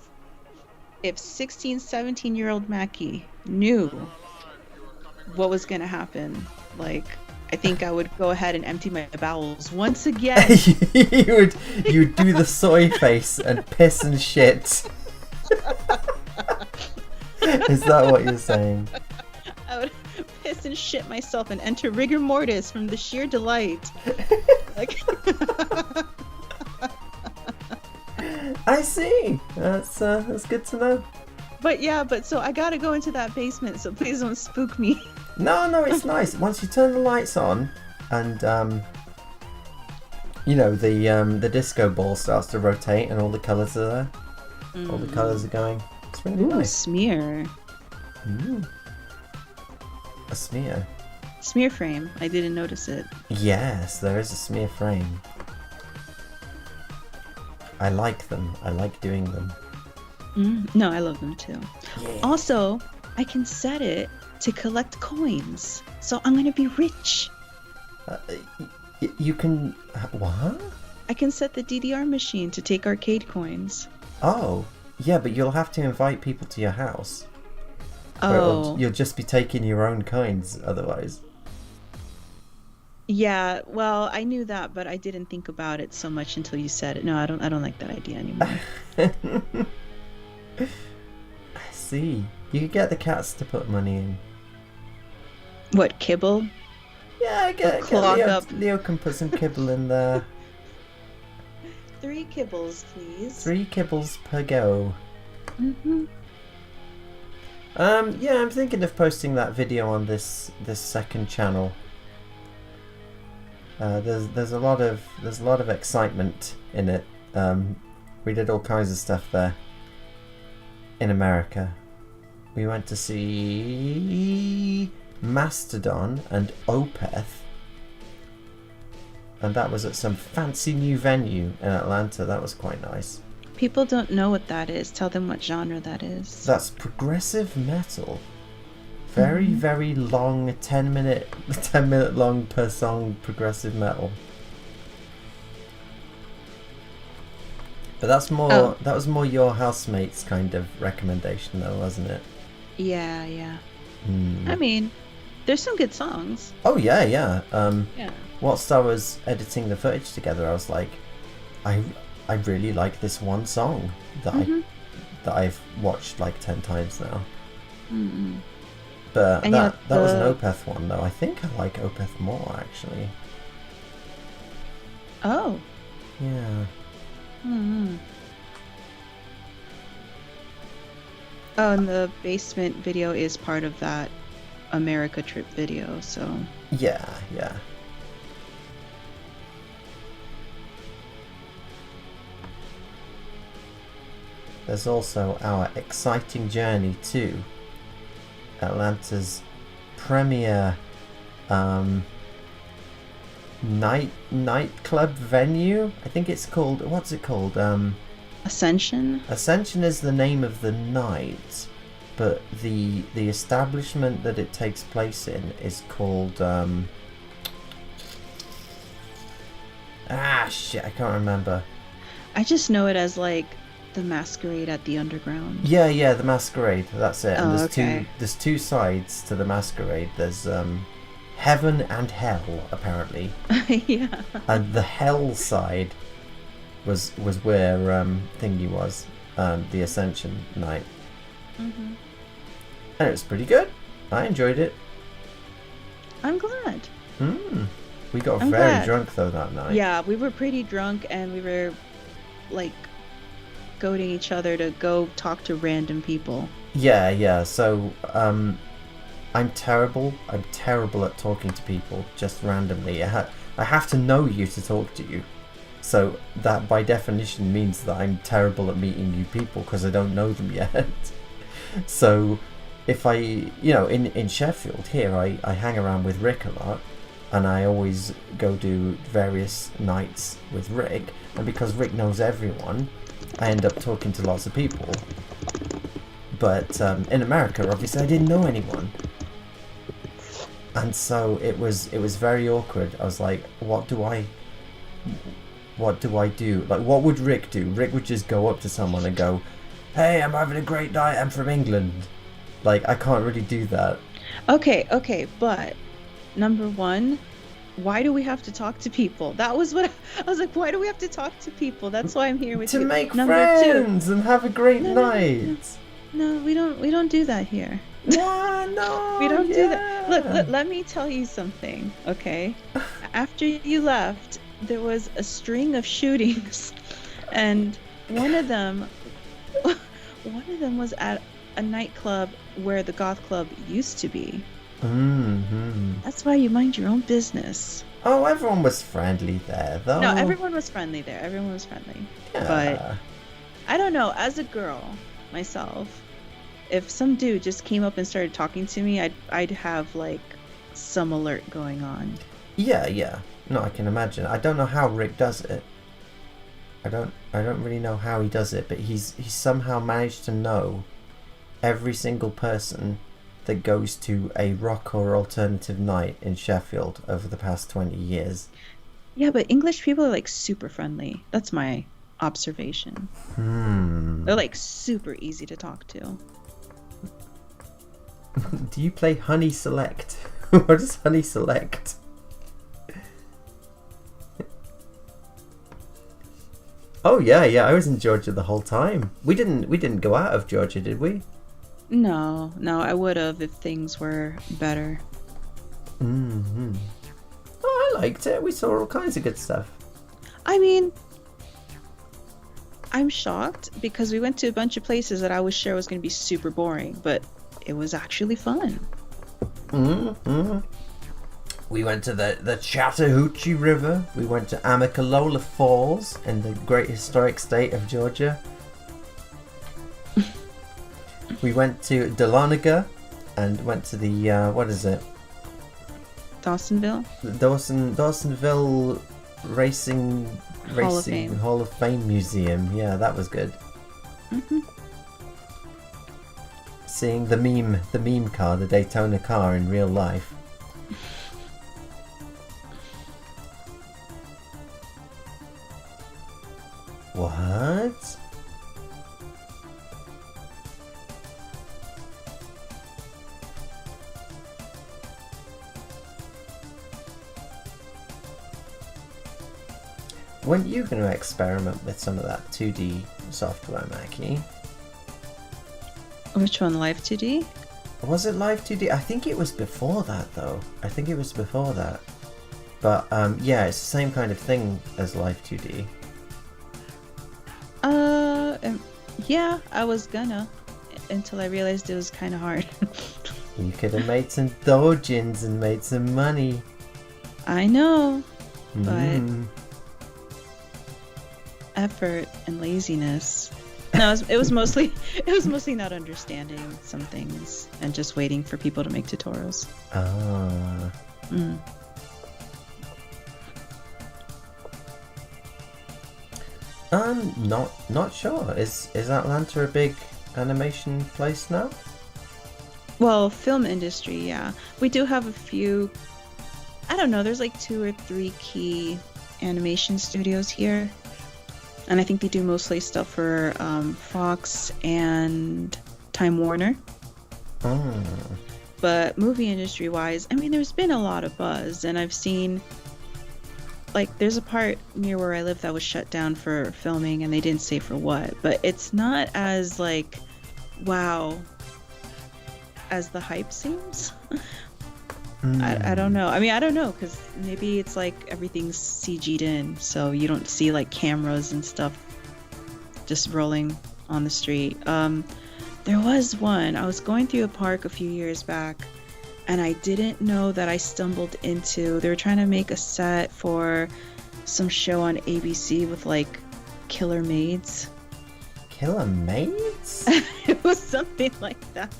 16, 17-year-old Mackie knew what was gonna happen, like, I think I would go ahead and empty my bowels once again. you'd do the soy face and piss and shit. Is that what you're saying? I would piss and shit myself and enter rigor mortis from the sheer delight. Like... I see. That's good to know. But so I gotta go into that basement, so please don't spook me. No, it's nice. Once you turn the lights on, and you know the disco ball starts to rotate, and all the colours are there. All the colours are going. It's really nice. Smear. A smear. Smear frame. I didn't notice it. Yes, there is a smear frame. I like them. I like doing them. No, I love them too. Yeah. Also, I can set it to collect coins, so I'm gonna be rich. You can what? I can set the DDR machine to take arcade coins. Oh, yeah, but you'll have to invite people to your house. Oh, you'll just be taking your own coins otherwise. Yeah, well, I knew that, but I didn't think about it so much until you said it. No, I don't like that idea anymore. I see. You could get the cats to put money in. What, kibble? Yeah, get Leo can put some kibble in there. 3 kibbles, please. 3 kibbles per go. Yeah, I'm thinking of posting that video on this second channel. There's a lot of excitement in it. We did all kinds of stuff there in America. We went to see Mastodon and Opeth, and that was at some fancy new venue in Atlanta. That was quite nice. People don't know what that is. Tell them what genre that is. That's progressive metal. Very, very long, 10 minute long per song progressive metal. But that was more your housemate's kind of recommendation though, wasn't it? Yeah. I mean, there's some good songs. Oh yeah. Yeah. Whilst I was editing the footage together, I was like, I really like this one song that I've watched like 10 times now. But that was an Opeth one though. I think I like Opeth more actually. Oh. Yeah. Oh, and the basement video is part of that America trip video, so. Yeah. There's also our exciting journey to Atlanta's premier nightclub venue. I think it's called, what's it called? Ascension? Ascension is the name of the night, but the establishment that it takes place in is called shit, I can't remember. I just know it as like the Masquerade at the Underground. Yeah, the Masquerade, that's it. And okay. There's two sides to the Masquerade. There's heaven and hell, apparently. Yeah. And the hell side was where thingy was, the Ascension night. And it was pretty good. I enjoyed it. I'm glad. We got very drunk though that night. Yeah, we were pretty drunk and we were like goading each other to go talk to random people. Yeah. So I'm terrible at talking to people just randomly. I have to know you to talk to you. So that by definition means that I'm terrible at meeting new people because I don't know them yet. So if I, in Sheffield here, I hang around with Rick a lot, and I always go do various nights with Rick, and because Rick knows everyone, I end up talking to lots of people. But in America, obviously, I didn't know anyone. And so it was very awkward. I was like, what do I do? Like, what would Rick do? Rick would just go up to someone and go, hey, I'm having a great night, I'm from England. Like, I can't really do that. Okay, but number one, why do we have to talk to people? That was what I was like, why do we have to talk to people? That's why I'm here with you. To make number friends two, and have a great night. No, we don't do that here. Yeah, no, we don't do that. Look, let me tell you something, okay? After you left, there was a string of shootings, and one of them was at a nightclub where the goth club used to be. That's why you mind your own business. Oh, everyone was friendly there, though. No, everyone was friendly there. Everyone was friendly. Yeah. But I don't know. As a girl myself, if some dude just came up and started talking to me, I'd have like some alert going on. Yeah. No, I can imagine. I don't know how Rick does it. I don't really know how he does it, but he's somehow managed to know every single person that goes to a rock or alternative night in Sheffield over the past 20 years. Yeah, but English people are like super friendly. That's my observation. They're like super easy to talk to. Do you play Honey Select? What is Honey Select? Oh yeah, I was in Georgia the whole time. We didn't go out of Georgia, did we? No, I would have if things were better. Oh, I liked it. We saw all kinds of good stuff. I mean, I'm shocked because we went to a bunch of places that I was sure was going to be super boring, but it was actually fun. We went to the Chattahoochee River. We went to Amicalola Falls in the great historic state of Georgia. We went to Dahlonega and went to the, what is it? Dawsonville? The Dawsonville Racing Hall of Fame Museum. Yeah, that was good. seeing the meme car, the Daytona car in real life. What? Weren't you going to experiment with some of that 2D software, Mackie? Which one, Live 2D? Was it Live 2D? I think it was before that, though. I think it was before that. But, yeah, it's the same kind of thing as Live 2D. Yeah, I was gonna, until I realized it was kind of hard. You could have made some dojins and made some money. I know, but Mm. effort and laziness. No, it was mostly not understanding some things and just waiting for people to make tutorials. Ah. Mm. Not sure. Is Atlanta a big animation place now? Well, film industry, yeah. We do have a few. I don't know. There's like 2 or 3 key animation studios here, and I think they do mostly stuff for Fox and Time Warner. Oh. But movie industry wise, I mean, there's been a lot of buzz, and I've seen, like, there's a part near where I live that was shut down for filming, and they didn't say for what, but it's not as, like, wow as the hype seems. I don't know. I mean, I don't know, because maybe it's like everything's CG'd in, so you don't see, like, cameras and stuff just rolling on the street. There was one. I was going through a park a few years back, and I didn't know that I stumbled into. They were trying to make a set for some show on ABC with, like, killer maids. Killer Maids? It was something like that.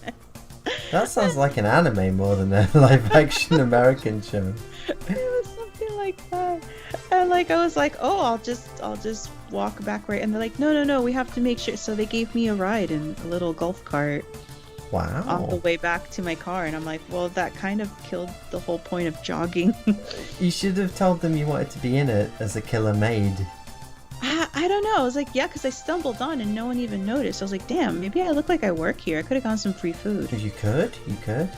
That sounds like an anime more than a live-action American show. It was something like that. And, like, I was like, oh, I'll just walk back right. And they're like, no, we have to make sure. So they gave me a ride in a little golf cart. Wow. On the way back to my car, and I'm like, well, that kind of killed the whole point of jogging. You should have told them you wanted to be in it as a killer maid. I don't know. I was like, yeah, because I stumbled on and no one even noticed. I was like, damn, maybe I look like I work here. I could have gotten some free food. You could.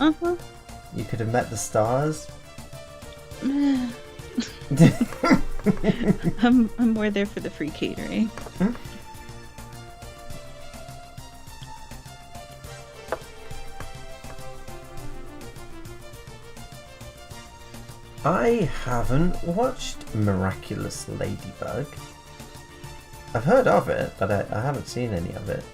Uh-huh. You could have met the stars. I'm more there for the free catering. I haven't watched Miraculous Ladybug. I've heard of it, but I haven't seen any of it.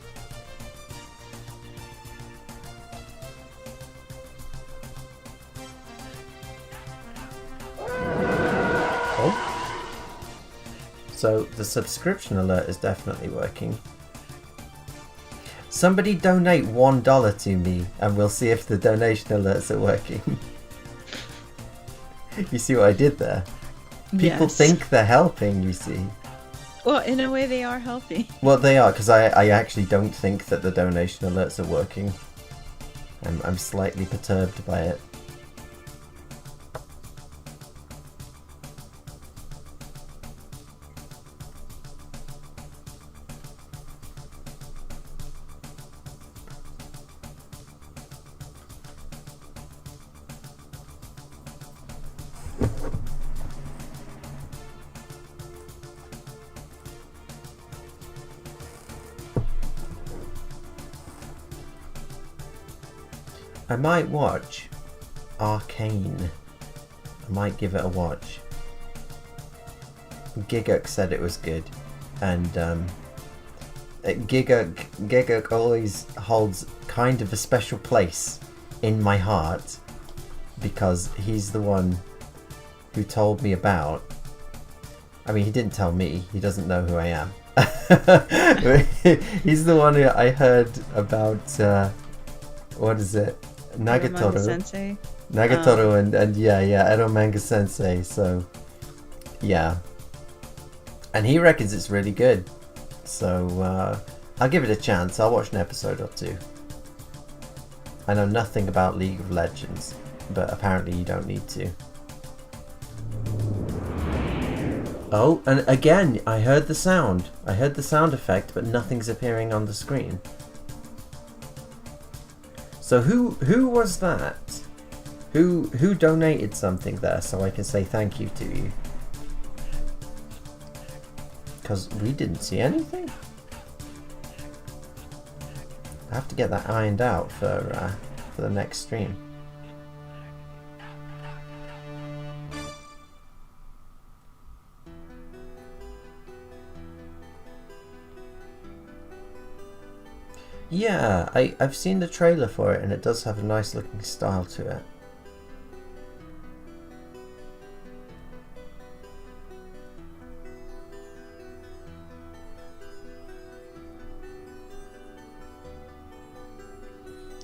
Oh. So the subscription alert is definitely working. Somebody donate $1 to me and we'll see if the donation alerts are working. You see what I did there? People Yes. think they're helping, you see. Well, in a way, they are helping. Well, they are, because I actually don't think that the donation alerts are working. I'm slightly perturbed by it. I might watch Arcane. I might give it a watch. Giguk said it was good, and Giguk always holds kind of a special place in my heart because he's the one who told me about. I mean, he didn't tell me. He doesn't know who I am. He's the one who I heard about. What is it? Nagatoro Sensei. Nagatoro and yeah, Ero Manga Sensei, so yeah. And he reckons it's really good. So I'll give it a chance. I'll watch an episode or two. I know nothing about League of Legends, but apparently you don't need to. Oh, and again, I heard the sound. I heard the sound effect, but nothing's appearing on the screen. So who was that? Who donated something there so I can say thank you to you? Because we didn't see anything. I have to get that ironed out for the next stream. Yeah, I've seen the trailer for it and it does have a nice looking style to it.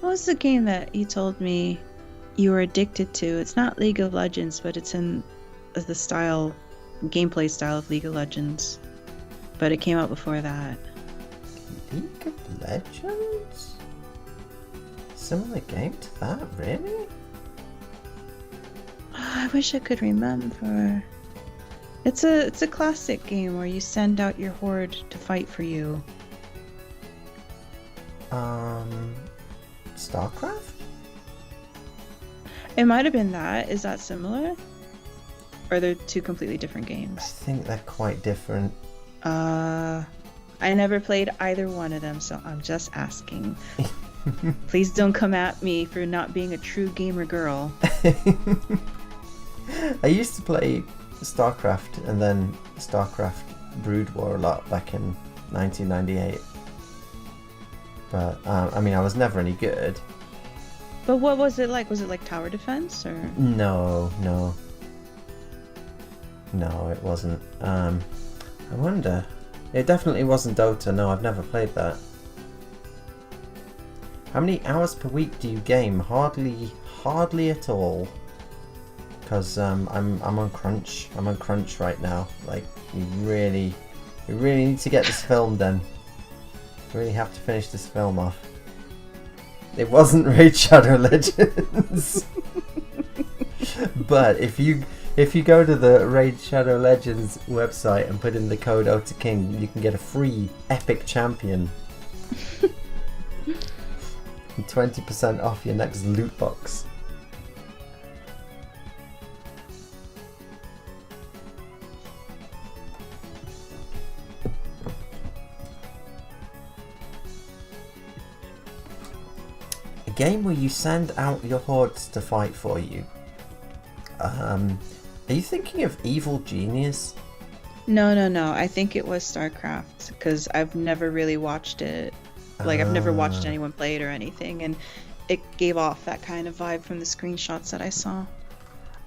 What was the game that you told me you were addicted to? It's not League of Legends, but it's in the gameplay style of League of Legends. But it came out before that. League of Legends? Similar game to that, really? I wish I could remember. It's a classic game where you send out your horde to fight for you. StarCraft? It might have been that. Is that similar? Or are they two completely different I games? think they're quite different. I never played either one of them, so I'm just asking. Please don't come at me for not being a true gamer girl. I used to play StarCraft and then StarCraft Brood War a lot back in 1998. But, I mean, I was never any good. But what was it like? Was it like tower defense or? No, it wasn't. I wonder. It definitely wasn't Dota. No, I've never played that. How many hours per week do you game? Hardly at all. Because I'm on crunch. I'm on crunch right now. Like, we really need to get this film done. We really have to finish this film off. It wasn't Raid Shadow Legends. But if you go to the Raid Shadow Legends website and put in the code OtaKing, you can get a free epic champion. And 20% off your next loot box. A game where you send out your hordes to fight for you. Are you thinking of Evil Genius? No. I think it was StarCraft because I've never really watched it. Like, I've never watched anyone play it or anything, and it gave off that kind of vibe from the screenshots that I saw.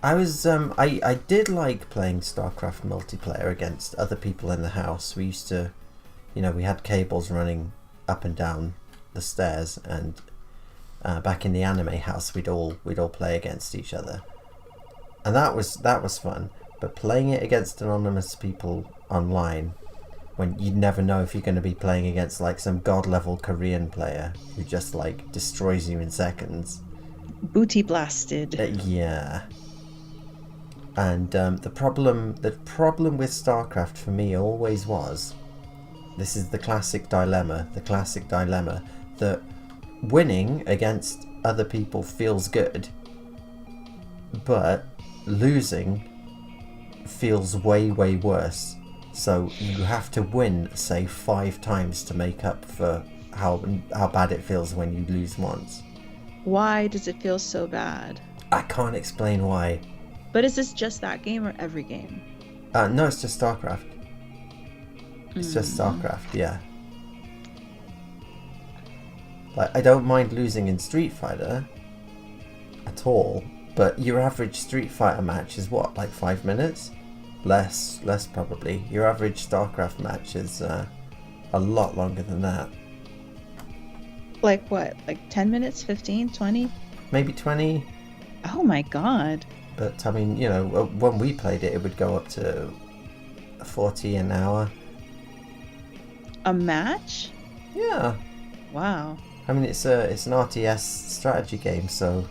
I was I did like playing StarCraft multiplayer against other people in the house. We used to, we had cables running up and down the stairs, and back in the anime house, we'd all play against each other, and that was fun. But playing it against anonymous people online, when you never know if you're going to be playing against like some god level Korean player who just like destroys you in seconds. Booty blasted. Yeah. And the problem with StarCraft for me always was, this is the classic dilemma, that winning against other people feels good, but losing feels way worse. So you have to win, say, 5 times to make up for how bad it feels when you lose once. Why does it feel so bad? I can't explain why. But is this just that game or every game? No, it's just StarCraft. It's just StarCraft, yeah. Like, I don't mind losing in Street Fighter at all, but your average Street Fighter match is what, like 5 minutes? Less probably. Your average StarCraft match is a lot longer than that. Like what? Like 10 minutes? 15? 20? Maybe 20. Oh my god. But I mean, when we played it, it would go up to 40 an hour. A match? Yeah. Wow. I mean, it's an RTS strategy game, so.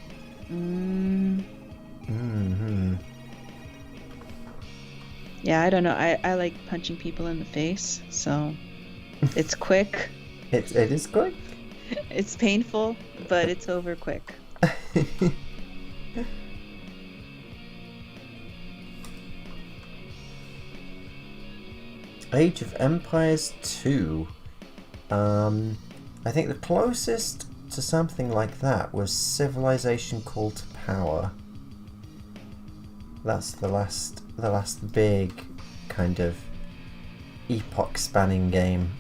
Yeah, I don't know. I like punching people in the face, so it's quick. It is quick. It's painful, but it's over quick. Age of Empires 2. I think the closest to something like that was Civilization Call to Power. That's the last big kind of epoch-spanning game.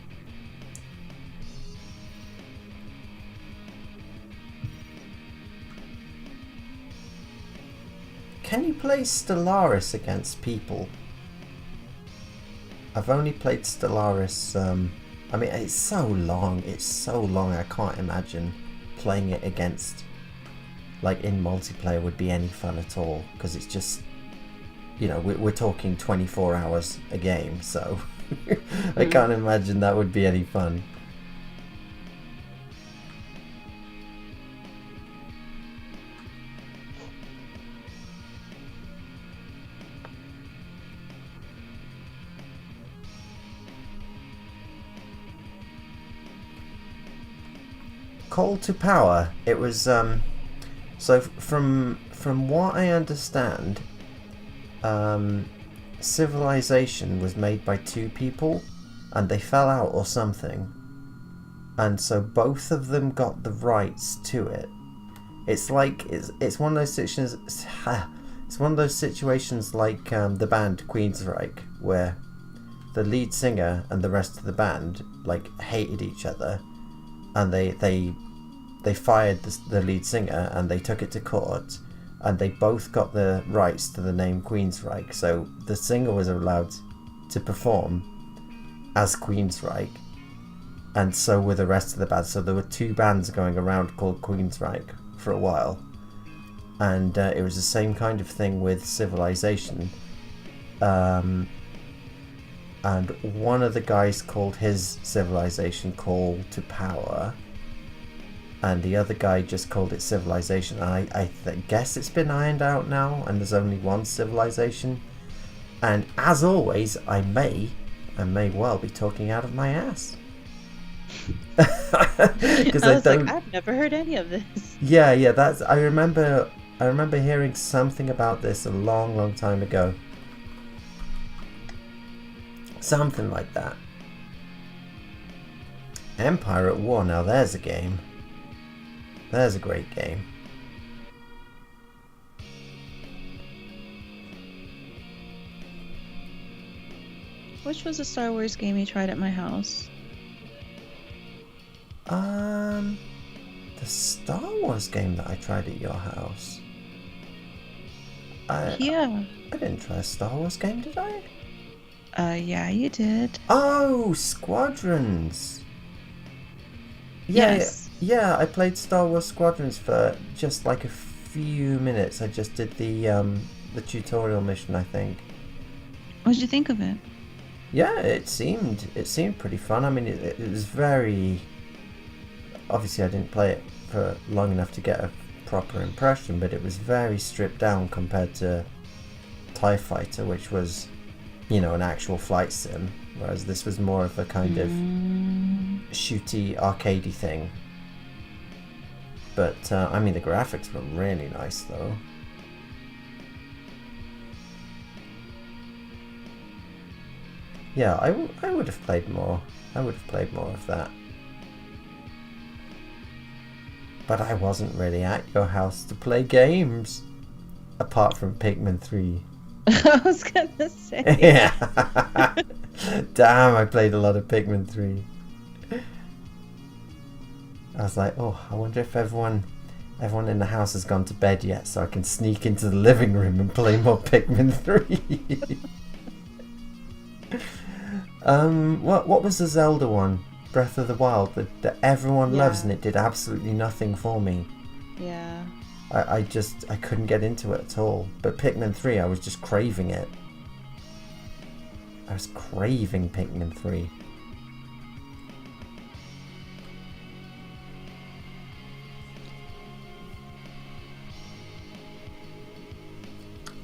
Can you play Stellaris against people? I've only played Stellaris, I mean, it's so long, I can't imagine playing it against, like, in multiplayer would be any fun at all, because it's just, you know, we're talking 24 hours a game, so I can't imagine that would be any fun. Call to Power. It was so from what I understand, Civilization was made by two people, and they fell out or something, and so both of them got the rights to it. It's like it's one of those situations. It's one of those situations like the band Queensryche, where the lead singer and the rest of the band like hated each other, and they fired the lead singer, and they took it to court, and they both got the rights to the name Queensryche. So the singer was allowed to perform as Queensryche, and so were the rest of the band. So there were two bands going around called Queensryche for a while, and it was the same kind of thing with Civilization. And one of the guys called his Civilization Call to Power, and the other guy just called it Civilization. I guess it's been ironed out now, and there's only one Civilization. And as always, I may well be talking out of my ass. Because I don't. Like, I've never heard any of this. Yeah. That's. I remember hearing something about this a long time ago. Something like that. Empire at War. Now there's a game. There's a great game. Which was a Star Wars game you tried at my house? The Star Wars game that I tried at your house. Yeah. I didn't try a Star Wars game, did I? Yeah, you did. Oh, Squadrons. Yes. Yeah, I played Star Wars Squadrons for just like a few minutes. I just did the tutorial mission, I think. What did you think of it? Yeah, it seemed pretty fun. I mean, it was very. Obviously, I didn't play it for long enough to get a proper impression, but it was very stripped down compared to TIE Fighter, which was, you know, an actual flight sim, whereas this was more of a kind of shooty, arcadey thing. But I mean, the graphics were really nice, though. Yeah, I would have played more. I would have played more of that. But I wasn't really at your house to play games, apart from Pikmin 3. I was gonna say. Yeah. Damn, I played a lot of Pikmin 3. I was like, oh, I wonder if everyone in the house has gone to bed yet, so I can sneak into the living room and play more Pikmin 3. What was the Zelda one? Breath of the Wild that everyone loves, and it did absolutely nothing for me. Yeah. I couldn't get into it at all. But Pikmin 3, I was just craving it. I was craving Pikmin 3.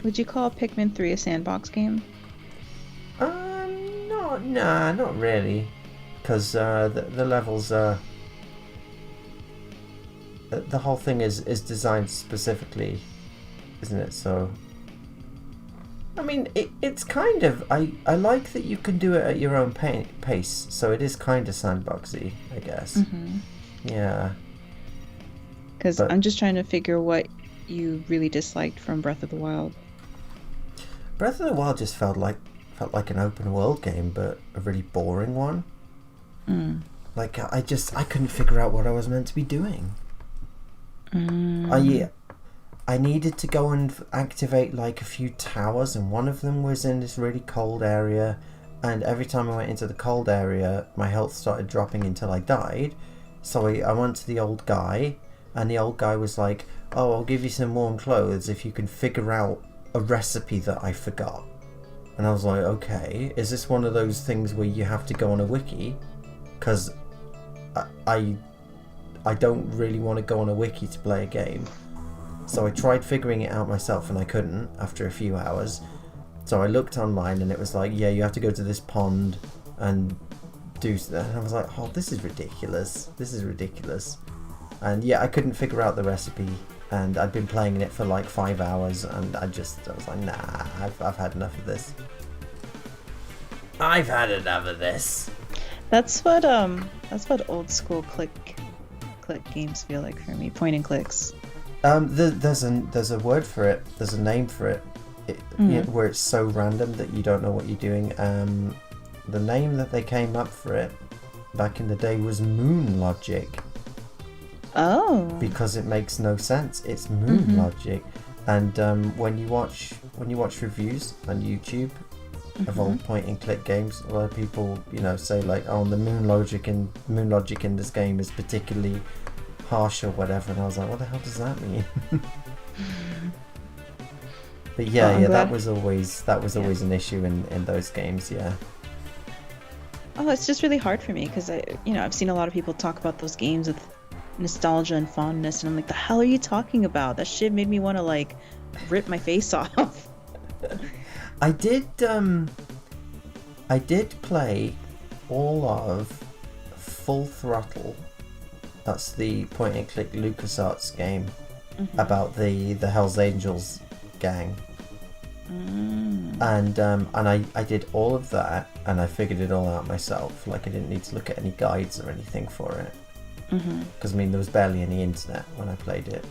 Would you call Pikmin 3 a sandbox game? Not really, because the levels are. The whole thing is designed specifically, isn't it? So, I mean, it's kind of... I like that you can do it at your own pace, so it is kind of sandboxy, I guess. Mm-hmm. Yeah. Because I'm just trying to figure what you really disliked from Breath of the Wild. Breath of the Wild just felt like an open world game, but a really boring one. Mm. Like, I couldn't figure out what I was meant to be doing. I needed to go and activate like a few towers, and one of them was in this really cold area, and every time I went into the cold area my health started dropping until I died. So I went to the old guy, and the old guy was like, oh, I'll give you some warm clothes if you can figure out a recipe that I forgot. And I was like, okay, is this one of those things where you have to go on a wiki? Because I don't really want to go on a wiki to play a game. So I tried figuring it out myself, and I couldn't after a few hours. So I looked online, and it was like, yeah, you have to go to this pond and do that. And I was like, oh, this is ridiculous. This is ridiculous. And yeah, I couldn't figure out the recipe, and I'd been playing it for like 5 hours, and I was like, nah, I've had enough of this. I've had enough of this. That's what old school click games feel like for me. Point and clicks. There's a word for it. There's a name for it. Where it's so random that you don't know what you're doing. The name that they came up for it back in the day was moon logic. Oh. Because it makes no sense. It's moon logic, and when you watch reviews on YouTube of old point and click games, a lot of people, say like, oh, the moon logic in this game is particularly harsh or whatever, and I was like, what the hell does that mean? But yeah, that was always an issue in those games. Yeah. Oh, it's just really hard for me because I've seen a lot of people talk about those games with nostalgia and fondness, and I'm like, the hell are you talking about? That shit made me want to like rip my face off. I did play all of Full Throttle. That's the point and click LucasArts game about the Hells Angels gang. And I did all of that, and I figured it all out myself. Like, I didn't need to look at any guides or anything for it. Because there was barely any internet when I played it,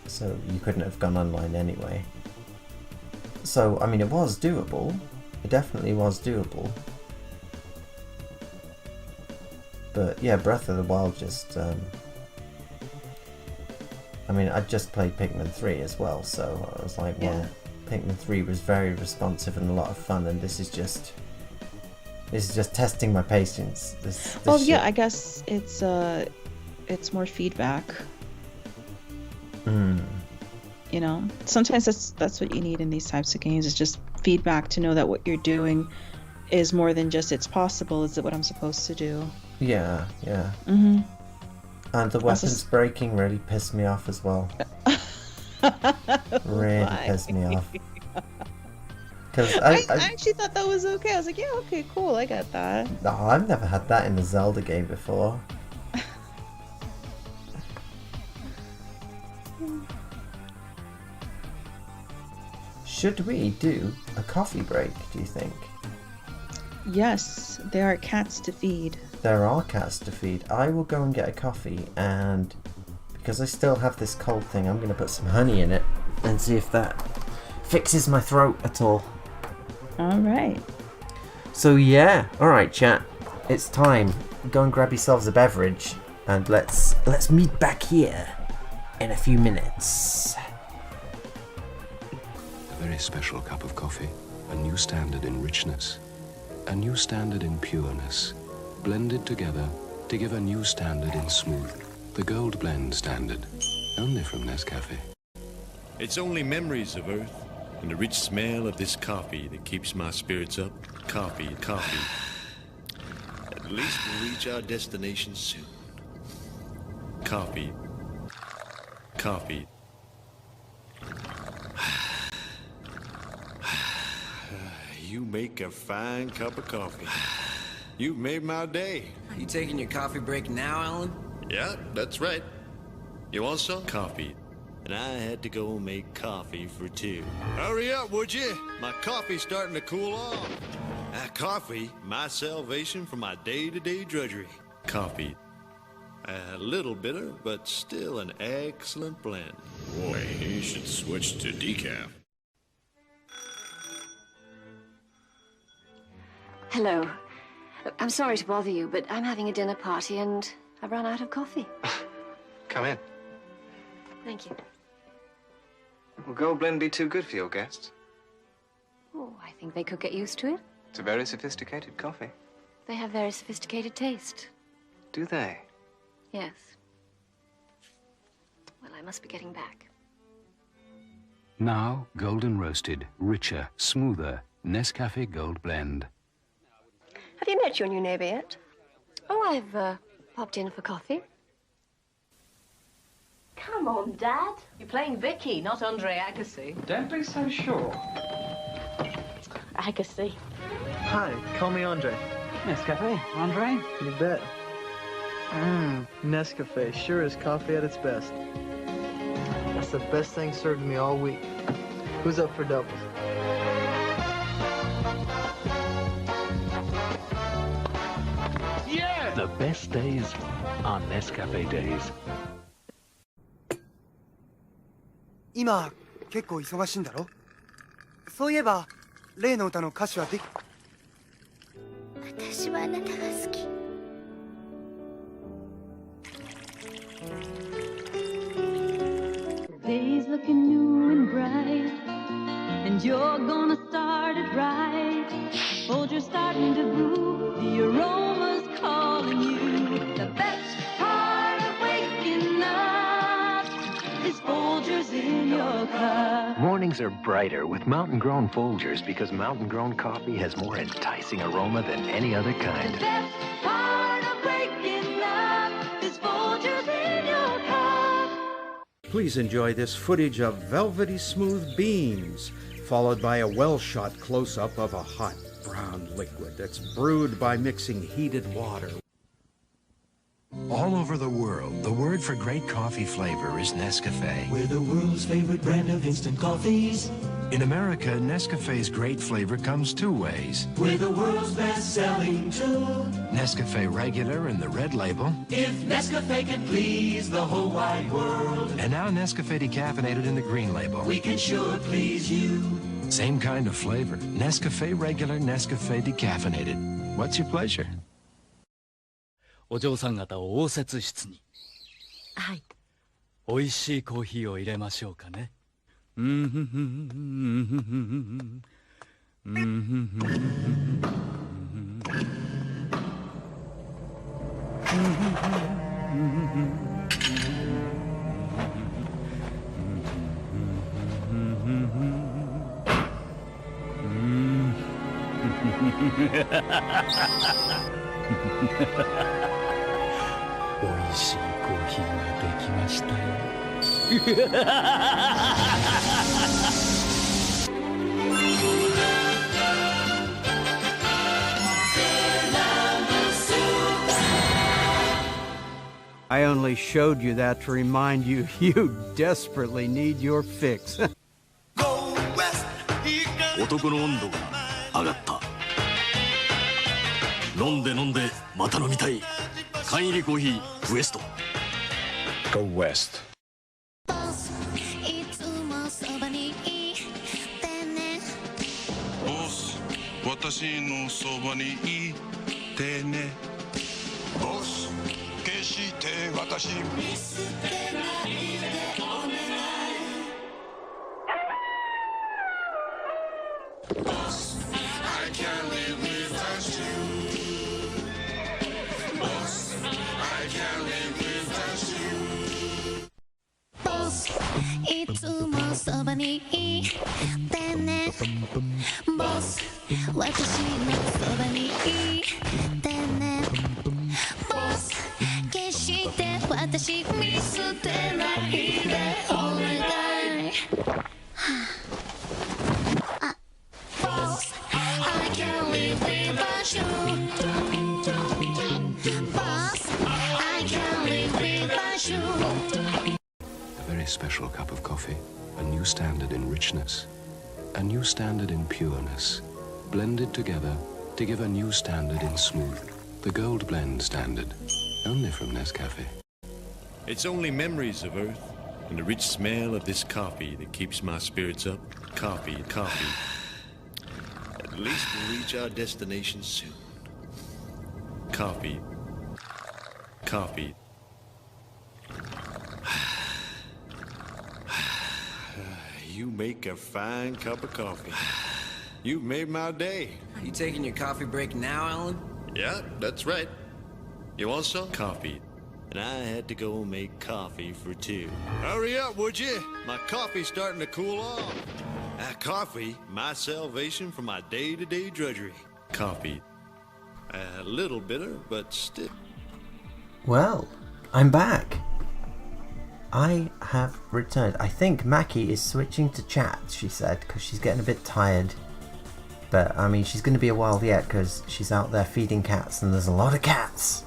so you couldn't have gone online anyway. So it was doable. It definitely was doable. But yeah, Breath of the Wild just... I just played Pikmin 3 as well, so I was like, well, Pikmin 3 was very responsive and a lot of fun, and this is just testing my patience. This shit. I guess it's more feedback. Sometimes that's what you need in these types of games, is just feedback to know that what you're doing is more than just it's possible. Is it what I'm supposed to do? Yeah. And the weapons breaking really pissed me off as well. Really pissed me off. Because I actually thought that was okay. I was like, yeah, okay, cool, I got that. No, I've never had that in a Zelda game before. Should we do a coffee break, do you think? Yes, there are cats to feed. There are cats to feed. I will go and get a coffee, and because I still have this cold thing, I'm going to put some honey in it and see if that fixes my throat at all. Alright. So yeah, alright chat, it's time. Go and grab yourselves a beverage, and let's meet back here in a few minutes. A very special cup of coffee, a new standard in richness, a new standard in pureness, blended together to give a new standard in smooth. The Gold Blend standard, only from Nescafe. It's only memories of Earth and the rich smell of this coffee that keeps my spirits up. Coffee. At least we'll reach our destination soon. Coffee. you make a fine cup of coffee. You've made my day. Are you taking your coffee break now, Alan? Yeah, that's right. You want some coffee? And I had to go make coffee for two. Hurry up, would you? My coffee's starting to cool off. Coffee, my salvation for my day-to-day drudgery. Coffee. A little bitter, but still an excellent blend. Boy, you should switch to decaf. Hello. I'm sorry to bother you, but I'm having a dinner party and I've run out of coffee. Come in. Thank you. Will Gold Blend be too good for your guests? Oh, I think they could get used to it. It's a very sophisticated coffee. They have very sophisticated taste. Do they? Yes. Well, I must be getting back. Now, golden roasted, richer, smoother, Nescafe Gold Blend. Have you met your new neighbor yet? Oh, I've popped in for coffee. Come on, Dad. You're playing Vicky, not Andre Agassi. Don't be so sure. Agassi. Hi, call me Andre. Nescafe, Andre? You bet. Nescafe sure is coffee at its best. That's the best thing served to me all week. Who's up for doubles? Yeah! The best days are Nescafe days. 今結構忙しいんだろ？そういえば例の歌の歌詞はでき…私はあなたが好き。Days looking new and bright, and you're gonna start it right. Folgers starting to brew, the aroma's calling you. The best part of waking up is Folgers in your cup. Mornings are brighter with mountain-grown Folgers because mountain-grown coffee has more enticing aroma than any other kind. The best part of waking up is Folgers in your cup. Please enjoy this footage of velvety smooth beans, followed by a well-shot close-up of a hot brown liquid that's brewed by mixing heated water. All over the world, the word for great coffee flavor is Nescafe. We're the world's favorite brand of instant coffees. In America, Nescafe's great flavor comes two ways. We're the world's best-selling too. Nescafe Regular in the red label. If Nescafe can please the whole wide world. And now Nescafe Decaffeinated in the green label. We can sure please you. Same kind of flavor. Nescafe Regular, Nescafe Decaffeinated. What's your pleasure? お嬢さん方を応接室に。はい。美味しいコーヒーを入れましょうかね。美味しいコーヒーができましたよ。I only showed you that to remind you you desperately need your fix. 男の温度が上がった。飲んで飲んでまた飲みたい。缶入りコーヒーウエスト。Go West. いつもそばにいてね。ボス、私のそばにいてね。ボス、決して私見捨てないでお願い。Boss, I can't live without you. Boss, I can't live without you. Boss, いつもそばにいてね。Boss, 私のそばにいてね。Boss, 決して私見捨てないでお願い。Boss, very special cup of coffee. A new standard in richness. A new standard in pureness. Blended together to give a new standard in smooth. The Gold Blend standard. Only from Nescafe. It's only memories of Earth and the rich smell of this coffee that keeps my spirits up. Coffee. At least we'll reach our destination soon. Coffee. You make a fine cup of coffee. You've made my day. You taking your coffee break now, Alan? Yeah, that's right. You want some? Coffee. And I had to go make coffee for two. Hurry up, would you? My coffee's starting to cool off. Coffee, my salvation from my day-to-day drudgery. Coffee. A little bitter, but still. Well, I'm back. I have returned. I think Mackie is switching to chat, she said, because she's getting a bit tired. But, I mean, she's going to be a while yet because she's out there feeding cats, and there's a lot of cats.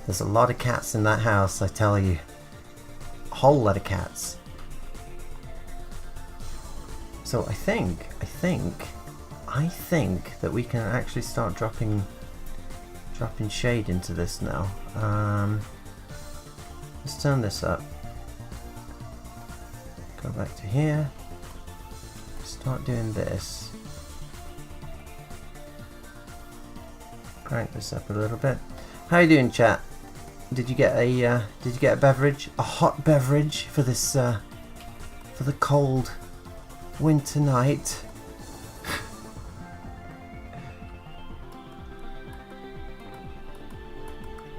There's a lot of cats in that house, I tell you. A whole lot of cats. So I think that we can actually start dropping shade into this now. Let's turn this up. Go back to here. Start doing this. Crank this up a little bit. How you doing, chat? Did you get a beverage, a hot beverage for this for the cold winter night?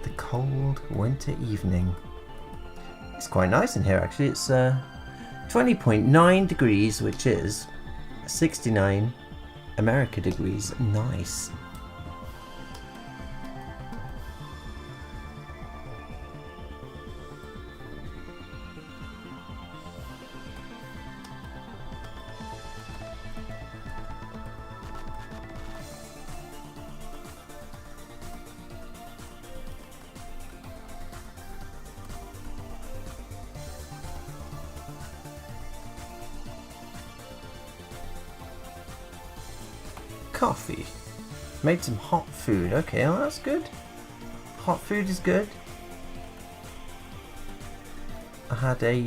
The cold winter evening. It's quite nice in here actually. It's 20.9 degrees, which is 69 America degrees. Nice. Coffee. Made some hot food. Okay, well, that's good. Hot food is good. I had a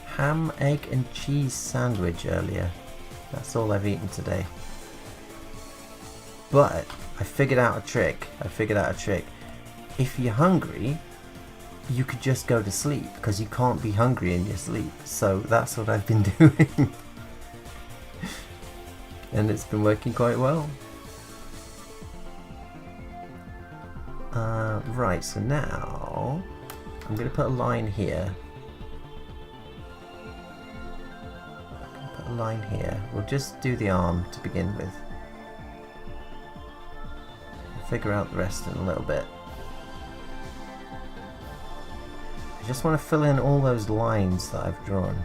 ham, egg and cheese sandwich earlier. That's all I've eaten today. But I figured out a trick. If you're hungry, you could just go to sleep because you can't be hungry in your sleep. So that's what I've been doing. And it's been working quite well. Right, so now I'm going to put a line here. We'll just do the arm to begin with. We'll figure out the rest in a little bit. I just want to fill in all those lines that I've drawn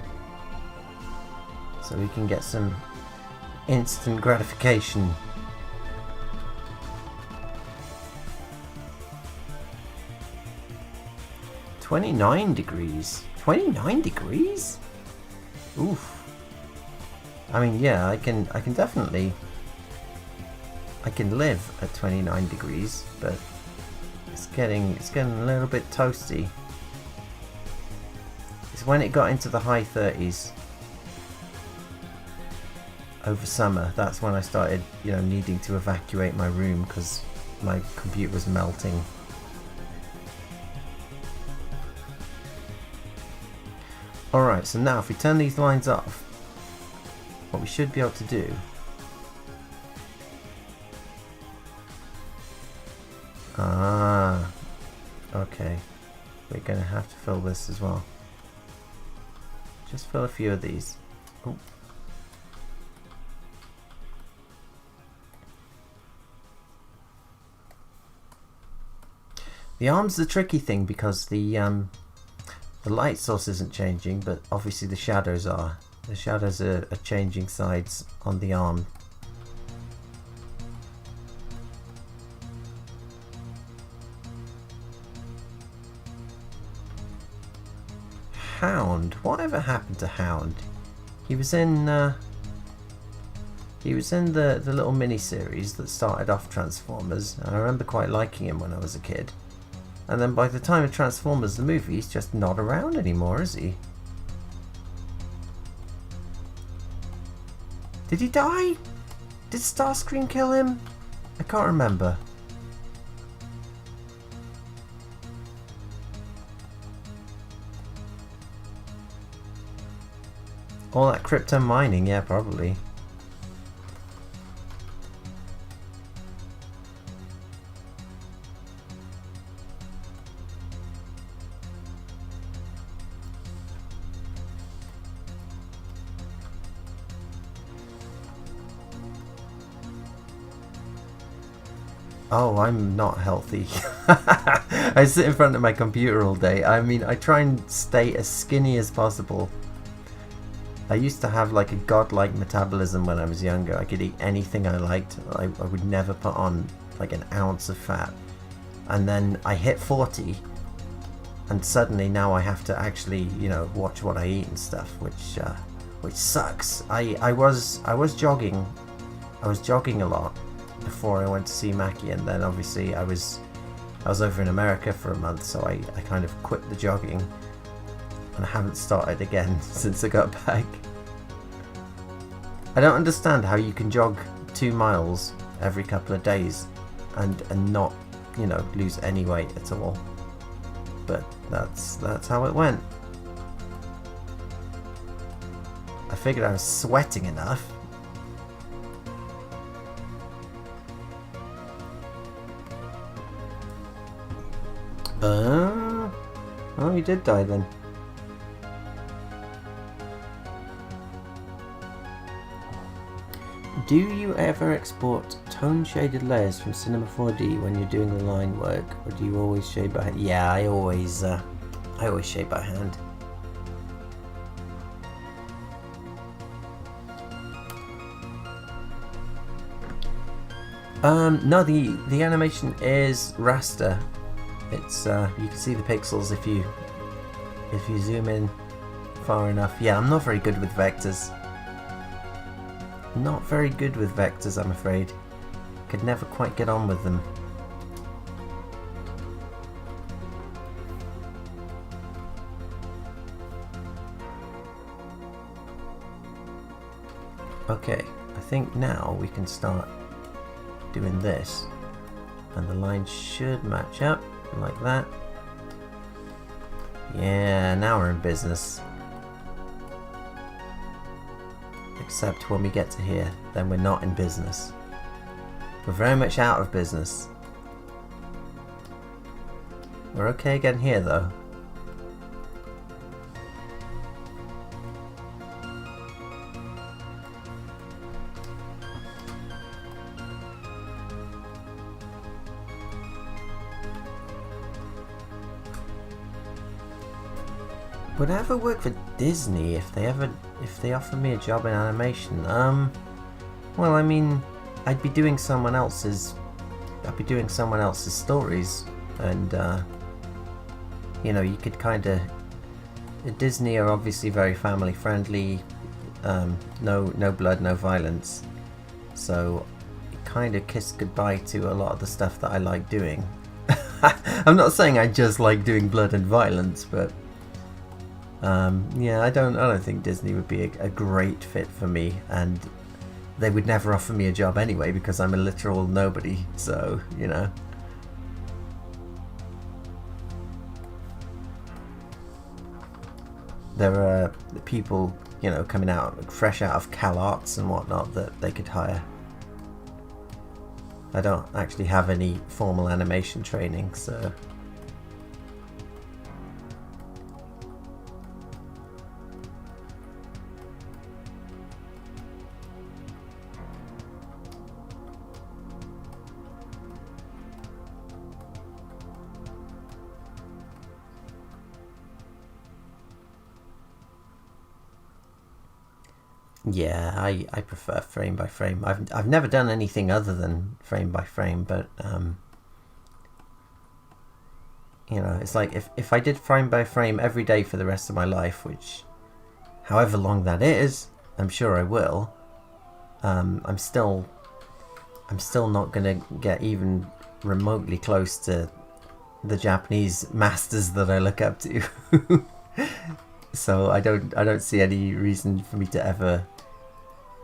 so we can get some instant gratification. $29 degrees. 29 degrees? Oof. I mean, yeah, I can definitely live at 29 degrees, but it's getting a little bit toasty. It's when it got into the high 30s over summer, that's when I started, needing to evacuate my room because my computer was melting. Alright, so now if we turn these lines off, what we should be able to do okay, we're going to have to fill this as well. Just fill a few of these. Ooh. The arm's the tricky thing because the light source isn't changing, but obviously the shadows are. The shadows are changing sides on the arm. Hound. Whatever happened to Hound? He was in the little mini-series that started off Transformers, and I remember quite liking him when I was a kid. And then by the time of Transformers the movie, he's just not around anymore, is he? Did he die? Did Starscream kill him? I can't remember. All that crypto mining, yeah, probably. Oh, I'm not healthy. I sit in front of my computer all day. I mean, I try and stay as skinny as possible. I used to have like a godlike metabolism when I was younger. I could eat anything I liked. I would never put on like an ounce of fat. And then I hit 40, and suddenly now I have to actually, you know, watch what I eat and stuff, which sucks. I was jogging. I was jogging a lot before I went to see Mackie, and then obviously I was over in America for a month, so I kind of quit the jogging, and I haven't started again since I got back. I don't understand how you can jog 2 miles every couple of days and not, you know, lose any weight at all. But that's how it went. I figured I was sweating enough. Oh, he did die then. Do you ever export tone shaded layers from Cinema 4D when you're doing the line work, or do you always shade by hand? Yeah, I always shade by hand. No, the animation is raster. It's you can see the pixels if you zoom in far enough. Yeah, I'm not very good with vectors. Not very good with vectors, I'm afraid. Could never quite get on with them. Okay, I think now we can start doing this, and the lines should match up like that. Yeah, now we're in business. Except when we get to here, then we're not in business. We're very much out of business. We're okay again here though. Would I ever work for Disney if they offered me a job in animation? Well, I mean, I'd be doing someone else's stories, and you know, you could kind of. Disney are obviously very family friendly, no blood, no violence, so it kind of kissed goodbye to a lot of the stuff that I like doing. I'm not saying I just like doing blood and violence, but. Yeah, I don't think Disney would be a great fit for me, and they would never offer me a job anyway because I'm a literal nobody, so, you know. There are people, you know, coming out fresh out of Cal Arts and whatnot that they could hire. I don't actually have any formal animation training, so... Yeah, I prefer frame by frame. I've never done anything other than frame by frame, but You know, it's like if I did frame by frame every day for the rest of my life, which however long that is, I'm sure I will, I'm still not gonna get even remotely close to the Japanese masters that I look up to. So I don't see any reason for me to ever,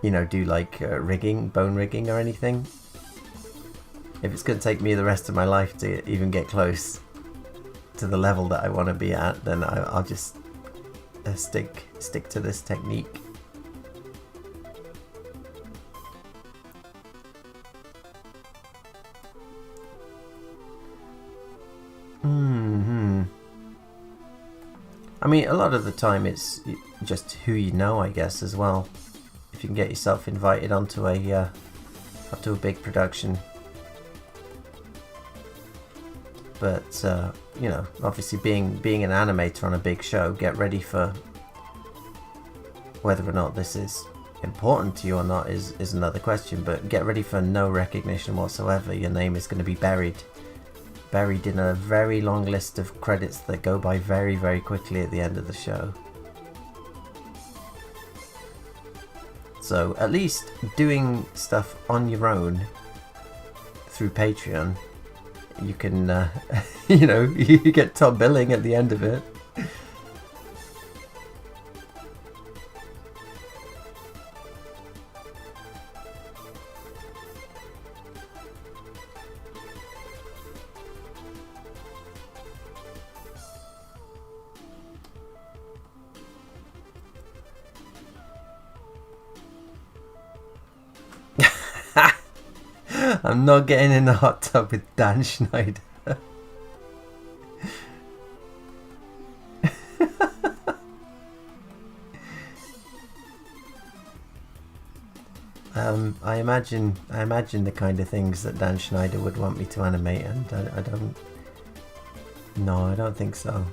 you know, do like rigging, bone rigging or anything. If it's going to take me the rest of my life to even get close to the level that I want to be at, then I'll just stick to this technique. I mean, a lot of the time it's just who you know, I guess, as well. If you can get yourself invited onto a big production. But you know, obviously being an animator on a big show, get ready for whether or not this is important to you or not is another question. But get ready for no recognition whatsoever. Your name is going to be buried in a very long list of credits that go by very, very quickly at the end of the show. So at least doing stuff on your own through Patreon, you can, you know, you get top billing at the end of it. I'm not getting in the hot tub with Dan Schneider. I imagine the kind of things that Dan Schneider would want me to animate, and I don't. No, I don't think so.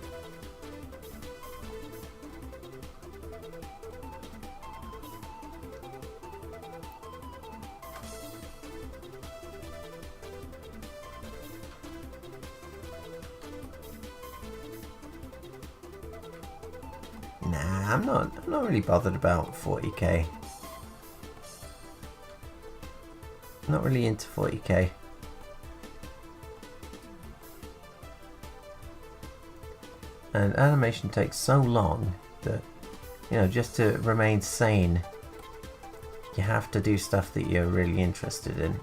Nah, I'm not really bothered about 40k. I'm not really into 40k. And animation takes so long that, you know, just to remain sane, you have to do stuff that you're really interested in.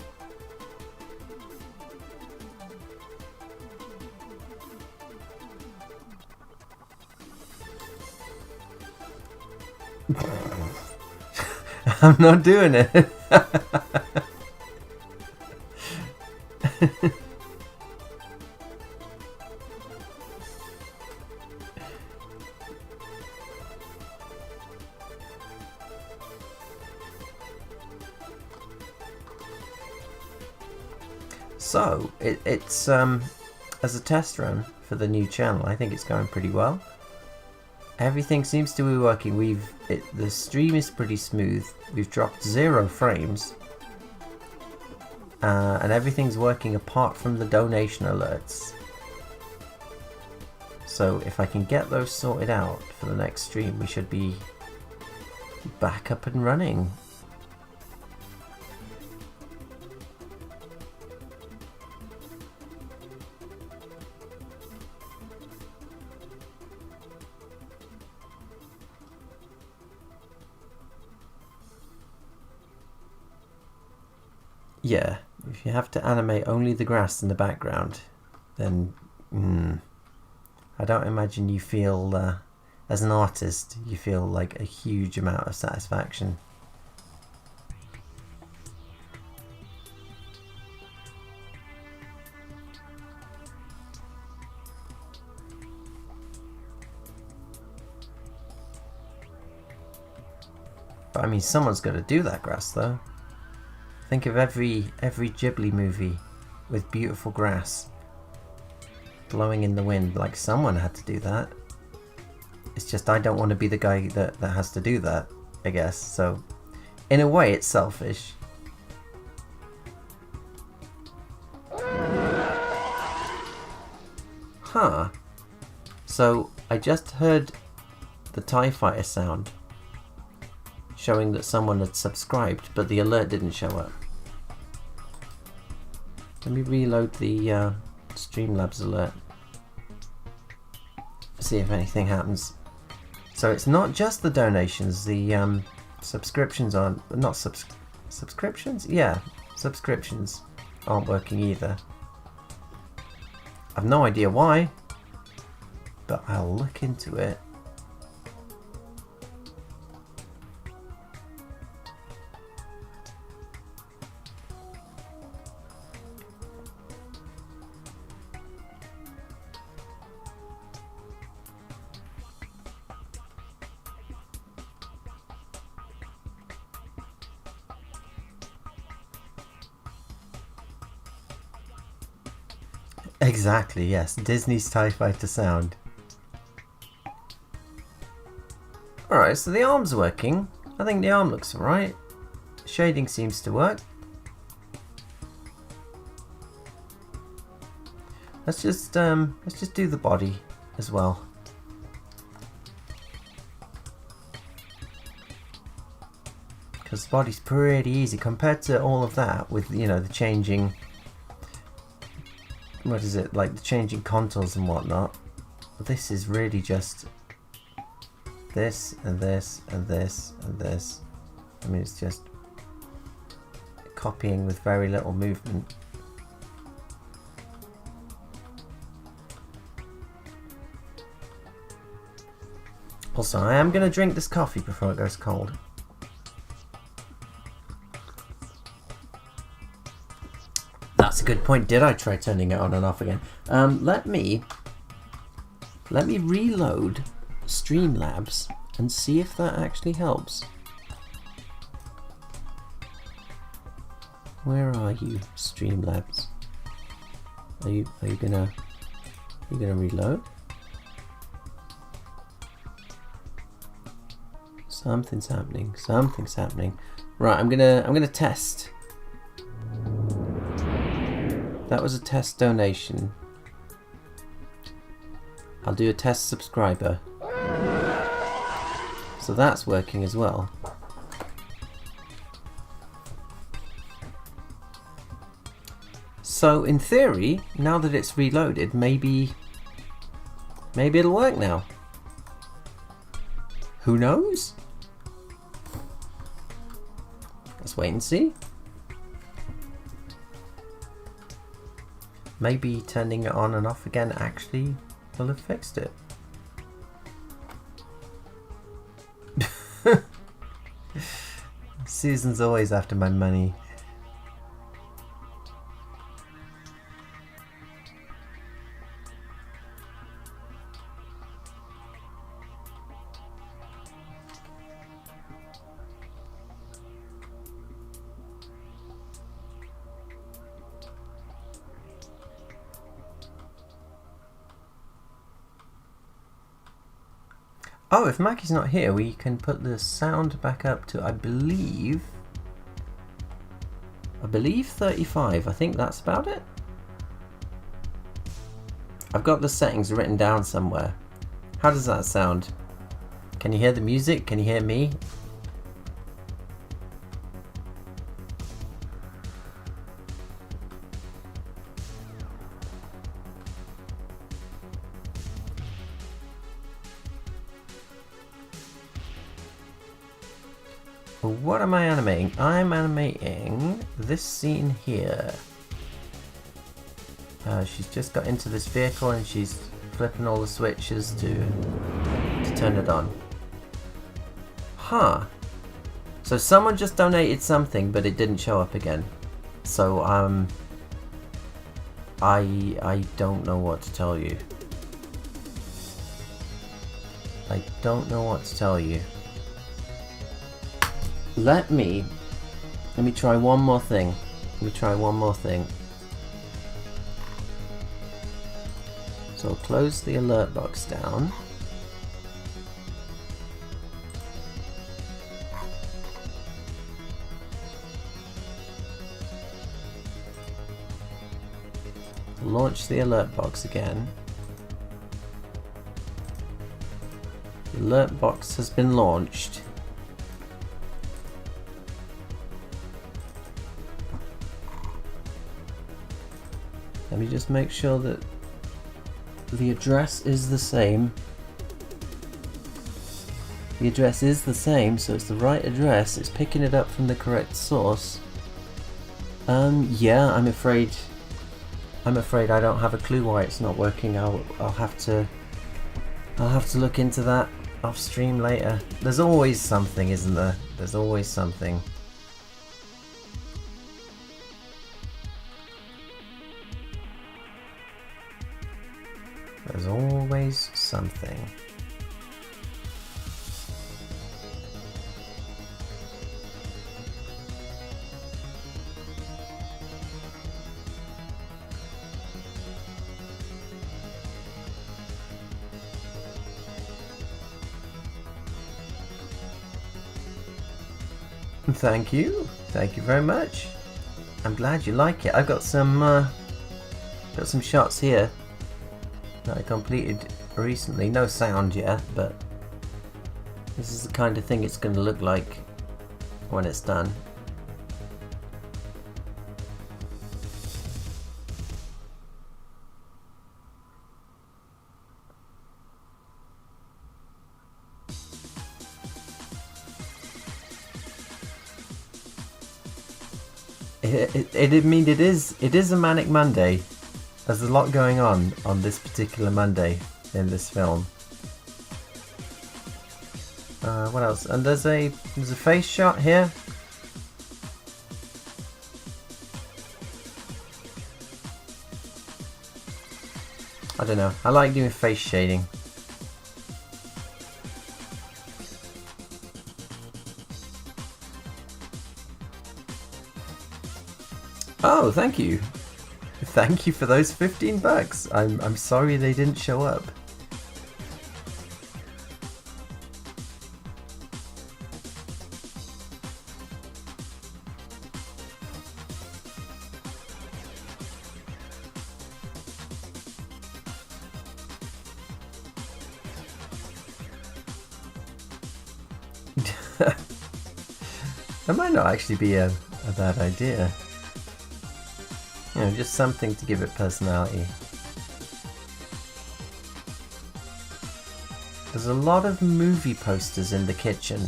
I'm not doing it. So it's as a test run for the new channel, I think it's going pretty well. Everything seems to be working. The stream is pretty smooth. We've dropped 0 frames, and everything's working apart from the donation alerts. So if I can get those sorted out for the next stream, we should be back up and running. Yeah, if you have to animate only the grass in the background, then I don't imagine you feel, as an artist, you feel like a huge amount of satisfaction. But I mean, someone's got to do that grass though. Think of every Ghibli movie with beautiful grass blowing in the wind. Like, someone had to do that. It's just I don't want to be the guy that has to do that, I guess. So in a way it's selfish. Huh. Huh. So I just heard the TIE Fighter sound showing that someone had subscribed, but the alert didn't show up. Let me reload the Streamlabs alert. See if anything happens. So it's not just the donations, the subscriptions aren't, not subscriptions? Yeah, subscriptions aren't working either. I've no idea why, but I'll look into it. Exactly, yes. Disney's TIE Fighter sound. Alright, so the arm's working. I think the arm looks alright. Shading seems to work. Let's just do the body as well. Because the body's pretty easy compared to all of that with, you know, the changing, what is it, like the changing contours and whatnot. This is really just this and this and this and this. I mean, it's just copying with very little movement. Also, I am going to drink this coffee before it goes cold. That's a good point. Did I try turning it on and off again? Let me reload Streamlabs and see if that actually helps. Where are you, Streamlabs? Are you gonna reload? Something's happening. Something's happening. Right, I'm gonna test. That was a test donation. I'll do a test subscriber. So that's working as well. So in theory, now that it's reloaded, maybe it'll work now. Who knows? Let's wait and see. Maybe turning it on and off again actually will have fixed it. Susan's always after my money. Oh, if Mackie's not here, we can put the sound back up to, I believe 35. I think that's about it. I've got the settings written down somewhere. How does that sound? Can you hear the music? Can you hear me? What am I animating? I'm animating this scene here. She's just got into this vehicle and she's flipping all the switches to turn it on. Huh. So someone just donated something, but it didn't show up again. So I don't know what to tell you. I don't know what to tell you. Let me try one more thing. So I'll close the alert box down. Launch the alert box again. The alert box has been launched. Let me just make sure that the address is the same. The address is the same, so it's the right address. It's picking it up from the correct source. Yeah, I'm afraid I don't have a clue why it's not working. I'll have to look into that off stream later. There's always something, isn't there? There's always something. There's always something. Thank you very much. I'm glad you like it. I've got some shots here that I completed recently. No sound yet, but this is the kind of thing it's going to look like when it's done. It is a manic Monday. There's a lot going on this particular Monday in this film. What else? And there's a face shot here. I don't know. I like doing face shading. Oh, thank you. Thank you for those 15 bucks. I'm sorry they didn't show up. That might not actually be a bad idea. You know, just something to give it personality. There's a lot of movie posters in the kitchen,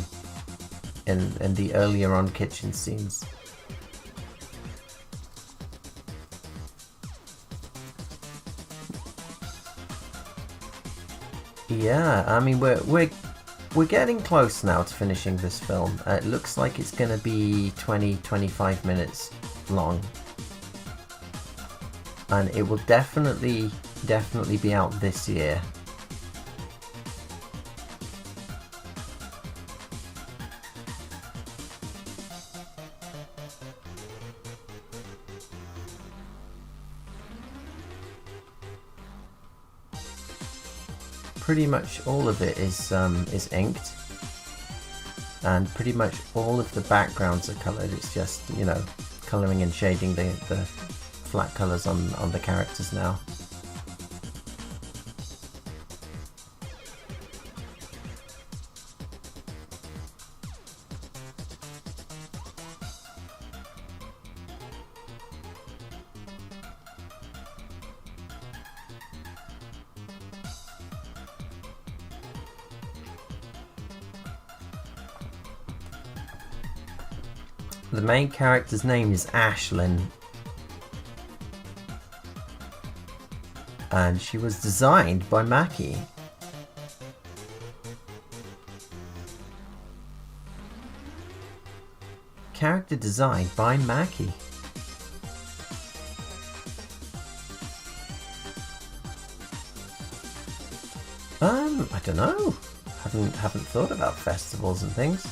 in the earlier on kitchen scenes. Yeah, I mean we're getting close now to finishing this film. It looks like it's going to be 20-25 minutes long. And it will definitely be out this year. Pretty much all of it is inked, and pretty much all of the backgrounds are coloured. It's just, you know, colouring and shading the flat colours on the characters now. The main character's name is Ashlyn, and she was designed by Mackie. Character designed by Mackie. I don't know. Haven't thought about festivals and things.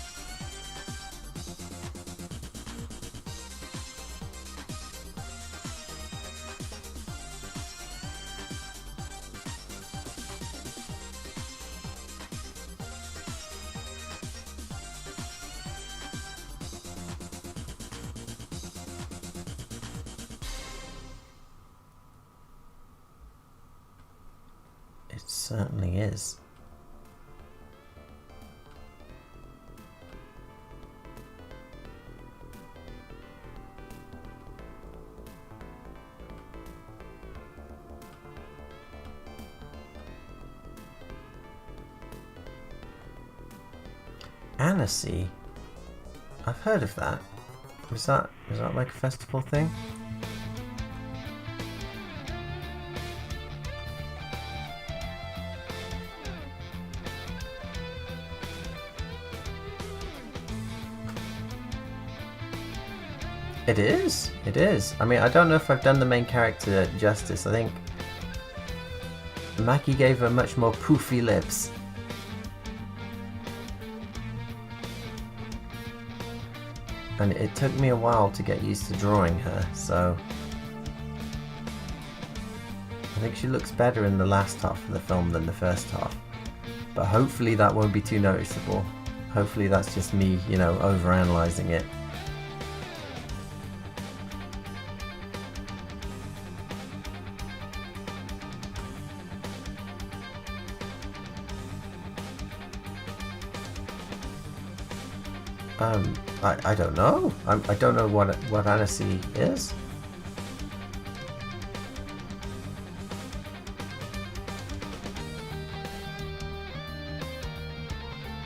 It certainly is. Annecy. I've heard of that. Was that like a festival thing? It is. It is. I mean, I don't know if I've done the main character justice. I think Maki gave her much more poofy lips. And it took me a while to get used to drawing her, so I think she looks better in the last half of the film than the first half. But hopefully that won't be too noticeable. Hopefully that's just me, you know, overanalyzing it. I don't know. I don't know what Annecy is.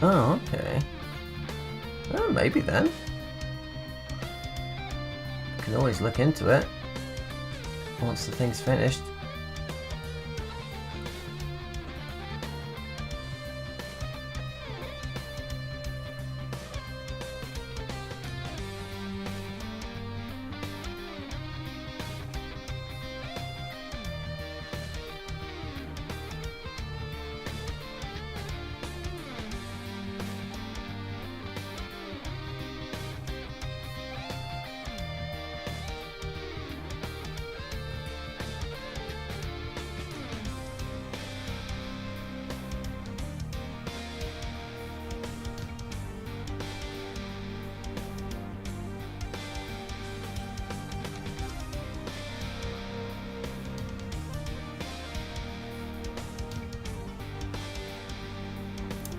Oh, okay. Oh, maybe then. I can always look into it once the thing's finished.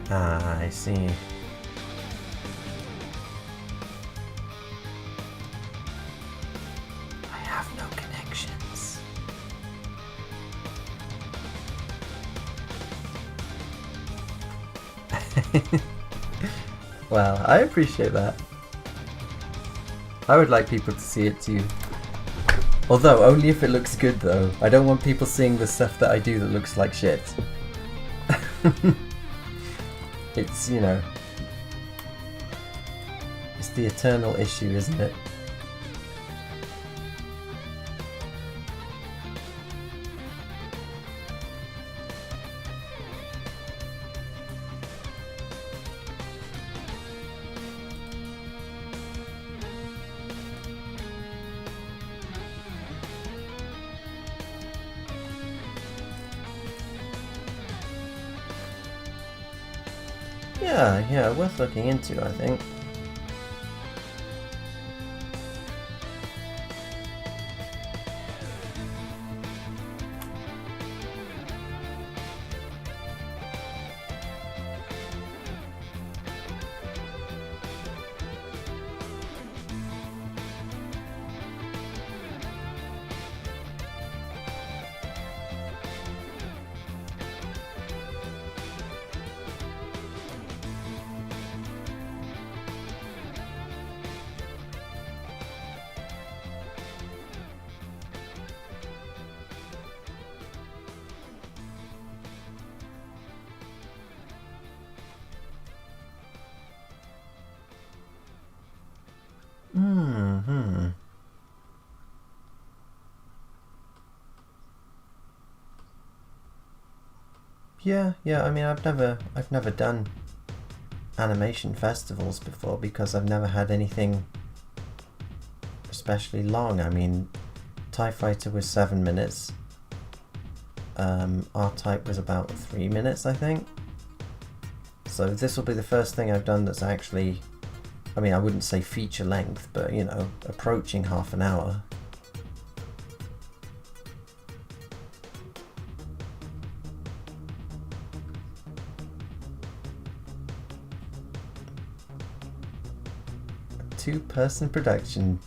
Ah, I see. I have no connections. Well, I appreciate that. I would like people to see it too. Although, only if it looks good though. I don't want people seeing the stuff that I do that looks like shit. It's, you know, it's the eternal issue, isn't it? Yeah, worth looking into, I think. Yeah, I mean, I've never done animation festivals before because I've never had anything especially long. I mean, TIE Fighter was 7 minutes. R-Type was about 3 minutes, I think. So this will be the first thing I've done that's actually, I mean, I wouldn't say feature length, but, you know, approaching half an hour. Two-person production.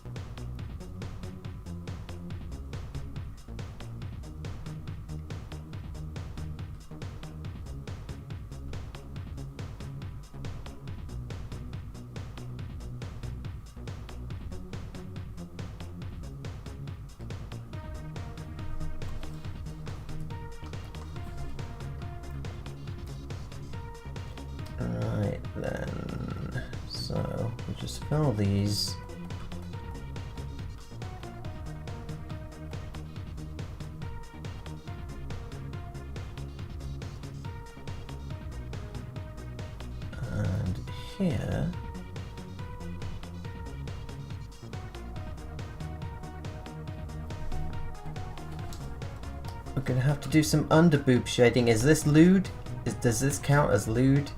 Right then, so we'll just fill these. And here. We're gonna have to do some under boob shading. Is this lewd? Does this count as lewd?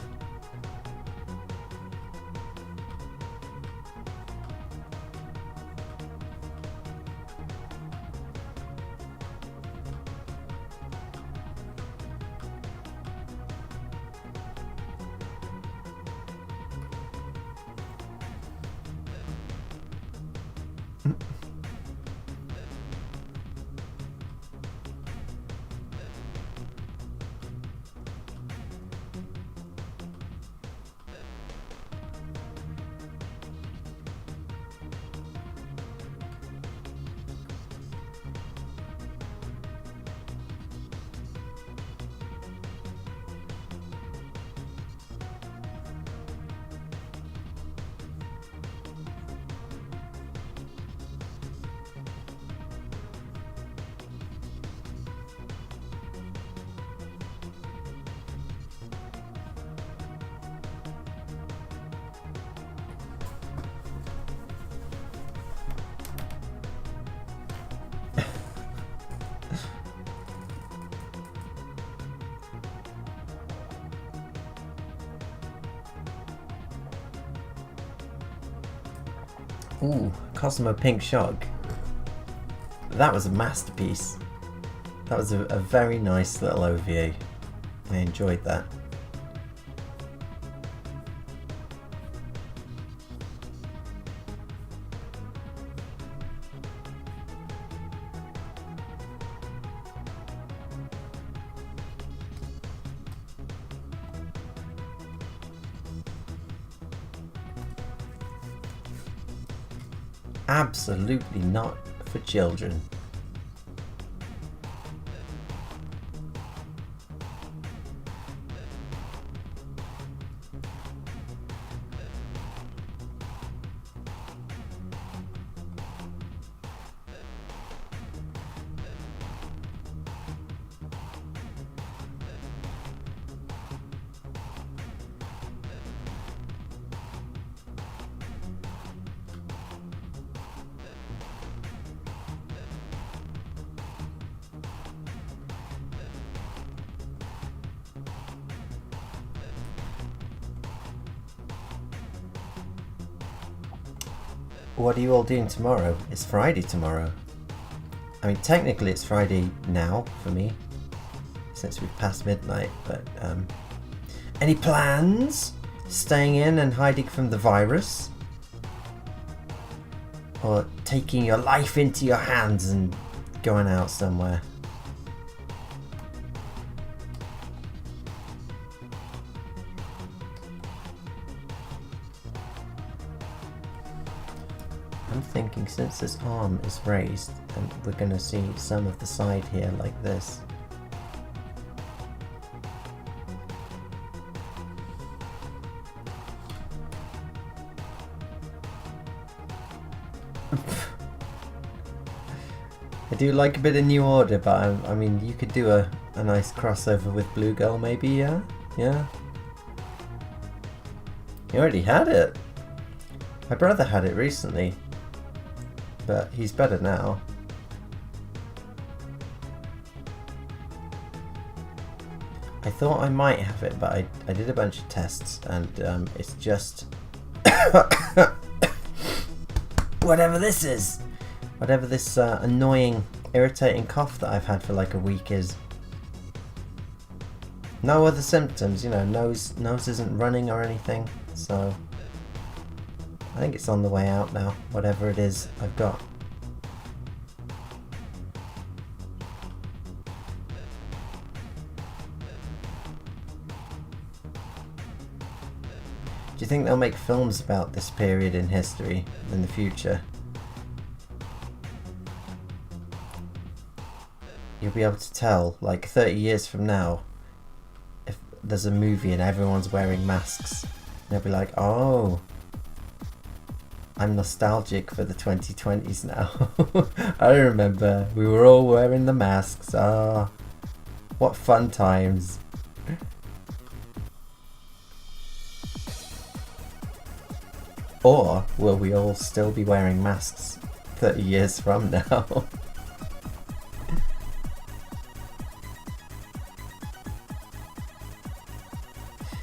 Ooh, Cosmo Pink Shock. That was a masterpiece. That was a very nice little OVA. I enjoyed that. Absolutely not for children. What are you all doing tomorrow? It's Friday tomorrow. I mean, technically it's Friday now for me, since we've passed midnight, but any plans? Staying in and hiding from the virus? Or taking your life into your hands and going out somewhere? I'm thinking since this arm is raised, and we're going to see some of the side here like this. I do like a bit of New Order, but I mean, you could do a nice crossover with Blue Girl maybe, yeah? Yeah? You already had it! My brother had it recently, but he's better now. I thought I might have it, but I did a bunch of tests, and it's just whatever this is. Whatever this annoying, irritating cough that I've had for like a week is. No other symptoms, you know, nose isn't running or anything, so I think it's on the way out now, whatever it is I've got. Do you think they'll make films about this period in history in the future? You'll be able to tell, like 30 years from now, there's a movie and everyone's wearing masks. They'll be like, oh, I'm nostalgic for the 2020s now. I remember we were all wearing the masks. Ah, what fun times. Or will we all still be wearing masks 30 years from now?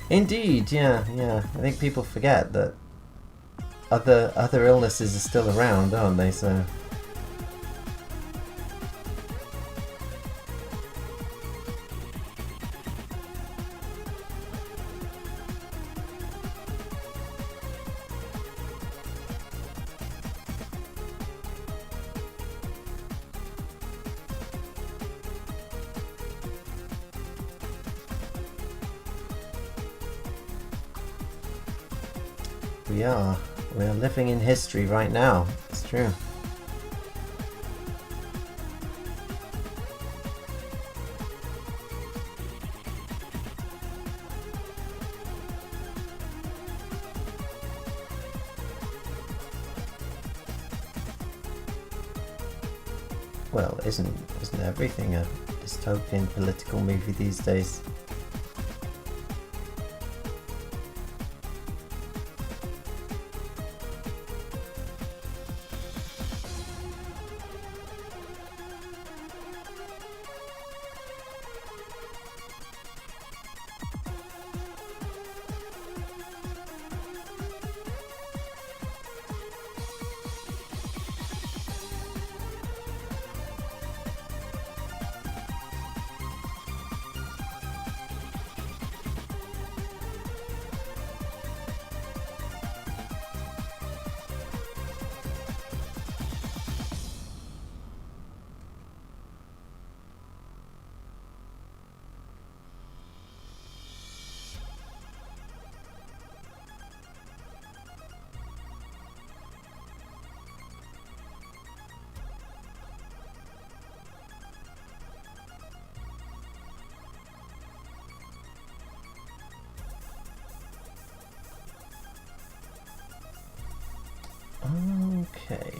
Indeed, yeah. I think people forget that other illnesses are still around, aren't they? So. We're living in history right now. It's true. Well, isn't everything a dystopian political movie these days? Okay.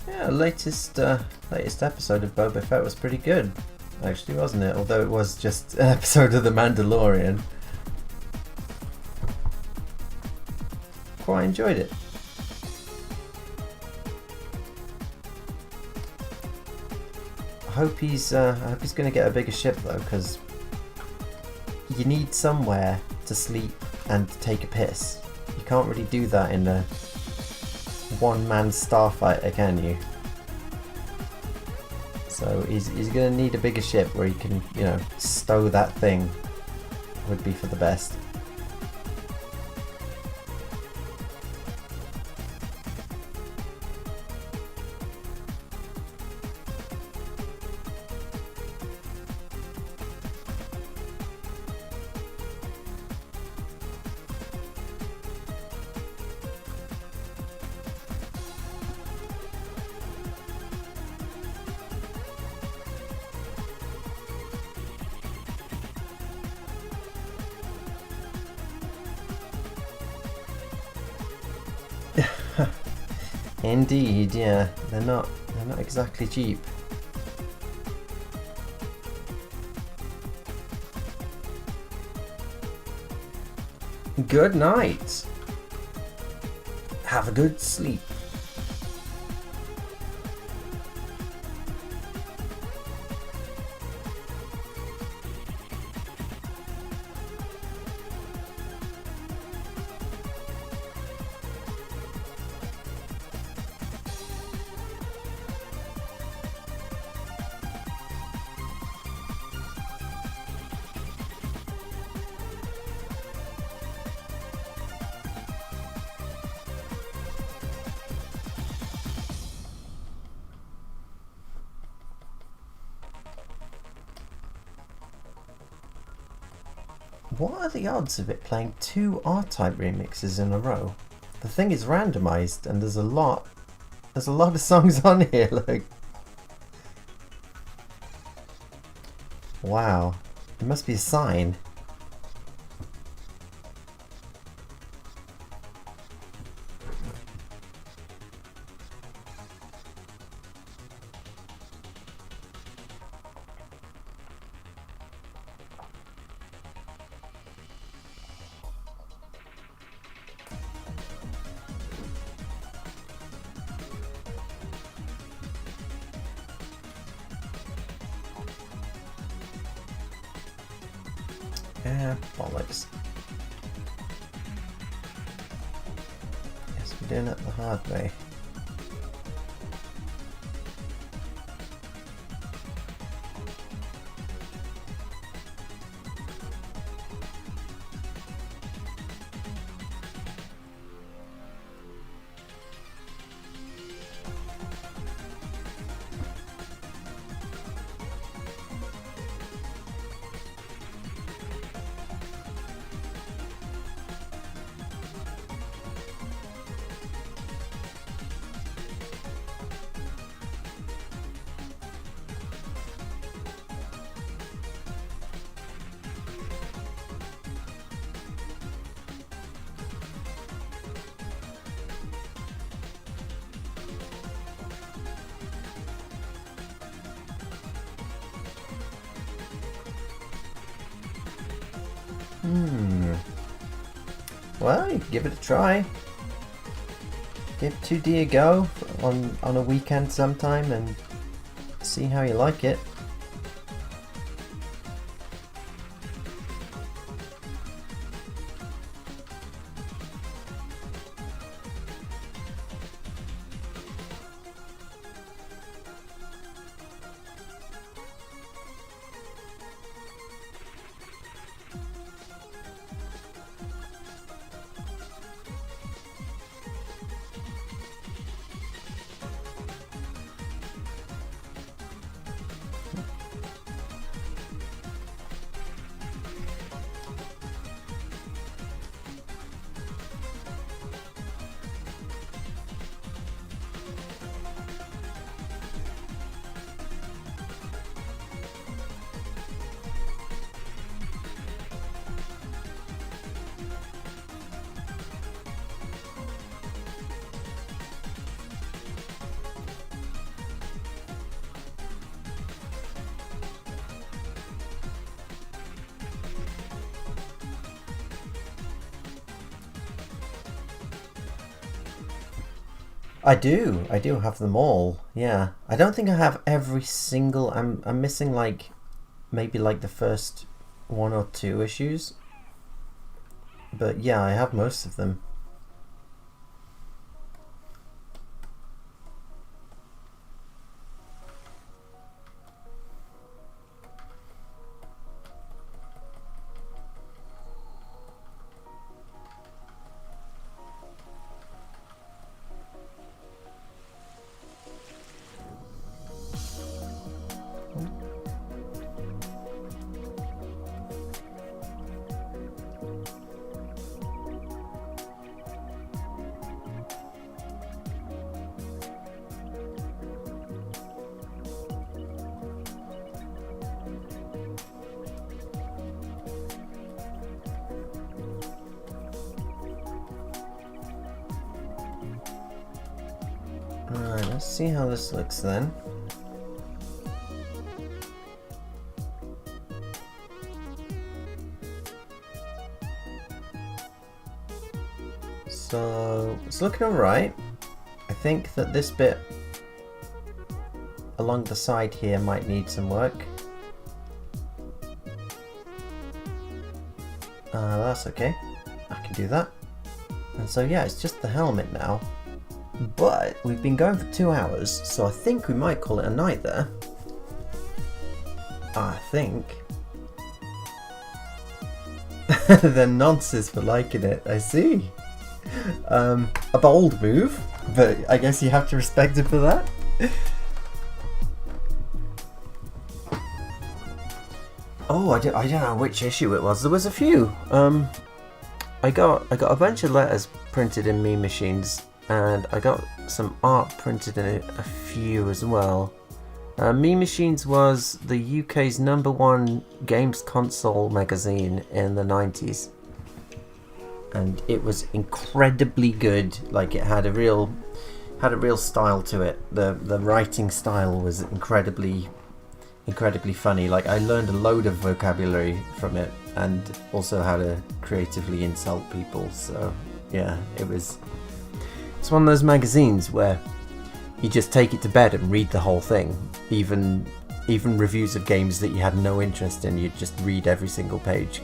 Yeah, latest episode of Boba Fett was pretty good, actually, wasn't it? Although it was just an episode of The Mandalorian. Quite enjoyed it. I hope he's going to get a bigger ship though, because you need somewhere to sleep and take a piss. You can't really do that in a one-man starfighter, can you? So he's going to need a bigger ship where he can, stow that thing. Would be for the best. Indeed, yeah, they're not exactly cheap. Good night. Have a good sleep. What are the odds of it playing 2 R-Type remixes in a row? The thing is randomized and there's a lot of songs on here, like. Wow. It must be a sign. Bollocks. Yes, we're doing it the hard way. Well, you can give it a try. Give 2D a go on a weekend sometime and see how you like it. I do have them all. Yeah, I don't think I have every single. I'm missing like maybe like the first 1 or 2 issues, but yeah, I have most of them. Alright, let's see how this looks then. So it's looking alright. I think that this bit along the side here might need some work. That's okay. I can do that. And so yeah, it's just the helmet now. But we've been going for 2 hours, so I think we might call it a night there. I think. They're nonsense for liking it, I see. A bold move, but I guess you have to respect it for that. Oh, I don't know which issue it was. There was a few. I got a bunch of letters printed in Meme Machines, and I got some art printed in a few as well. Meme Machines was the UK's #1 games console magazine in the 90s, and it was incredibly good. Like, it had a real style to it. The writing style was incredibly funny. Like, I learned a load of vocabulary from it, and also how to creatively insult people. So yeah, it's one of those magazines where you just take it to bed and read the whole thing. Even reviews of games that you had no interest in, you'd just read every single page.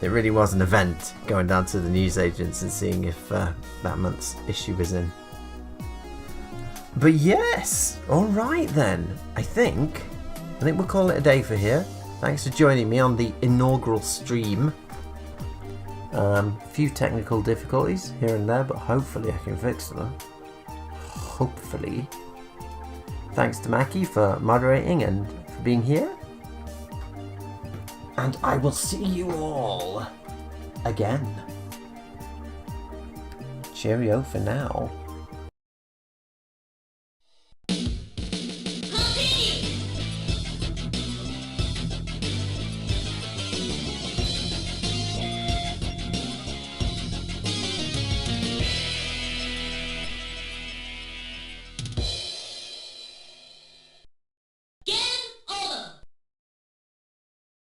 It really was an event going down to the newsagents and seeing if that month's issue was in. But yes, alright then. I think we'll call it a day for here. Thanks for joining me on the inaugural stream. Few technical difficulties here and there, but hopefully I can fix them. Hopefully. Thanks to Mackie for moderating and for being here. And I will see you all again. Cheerio for now.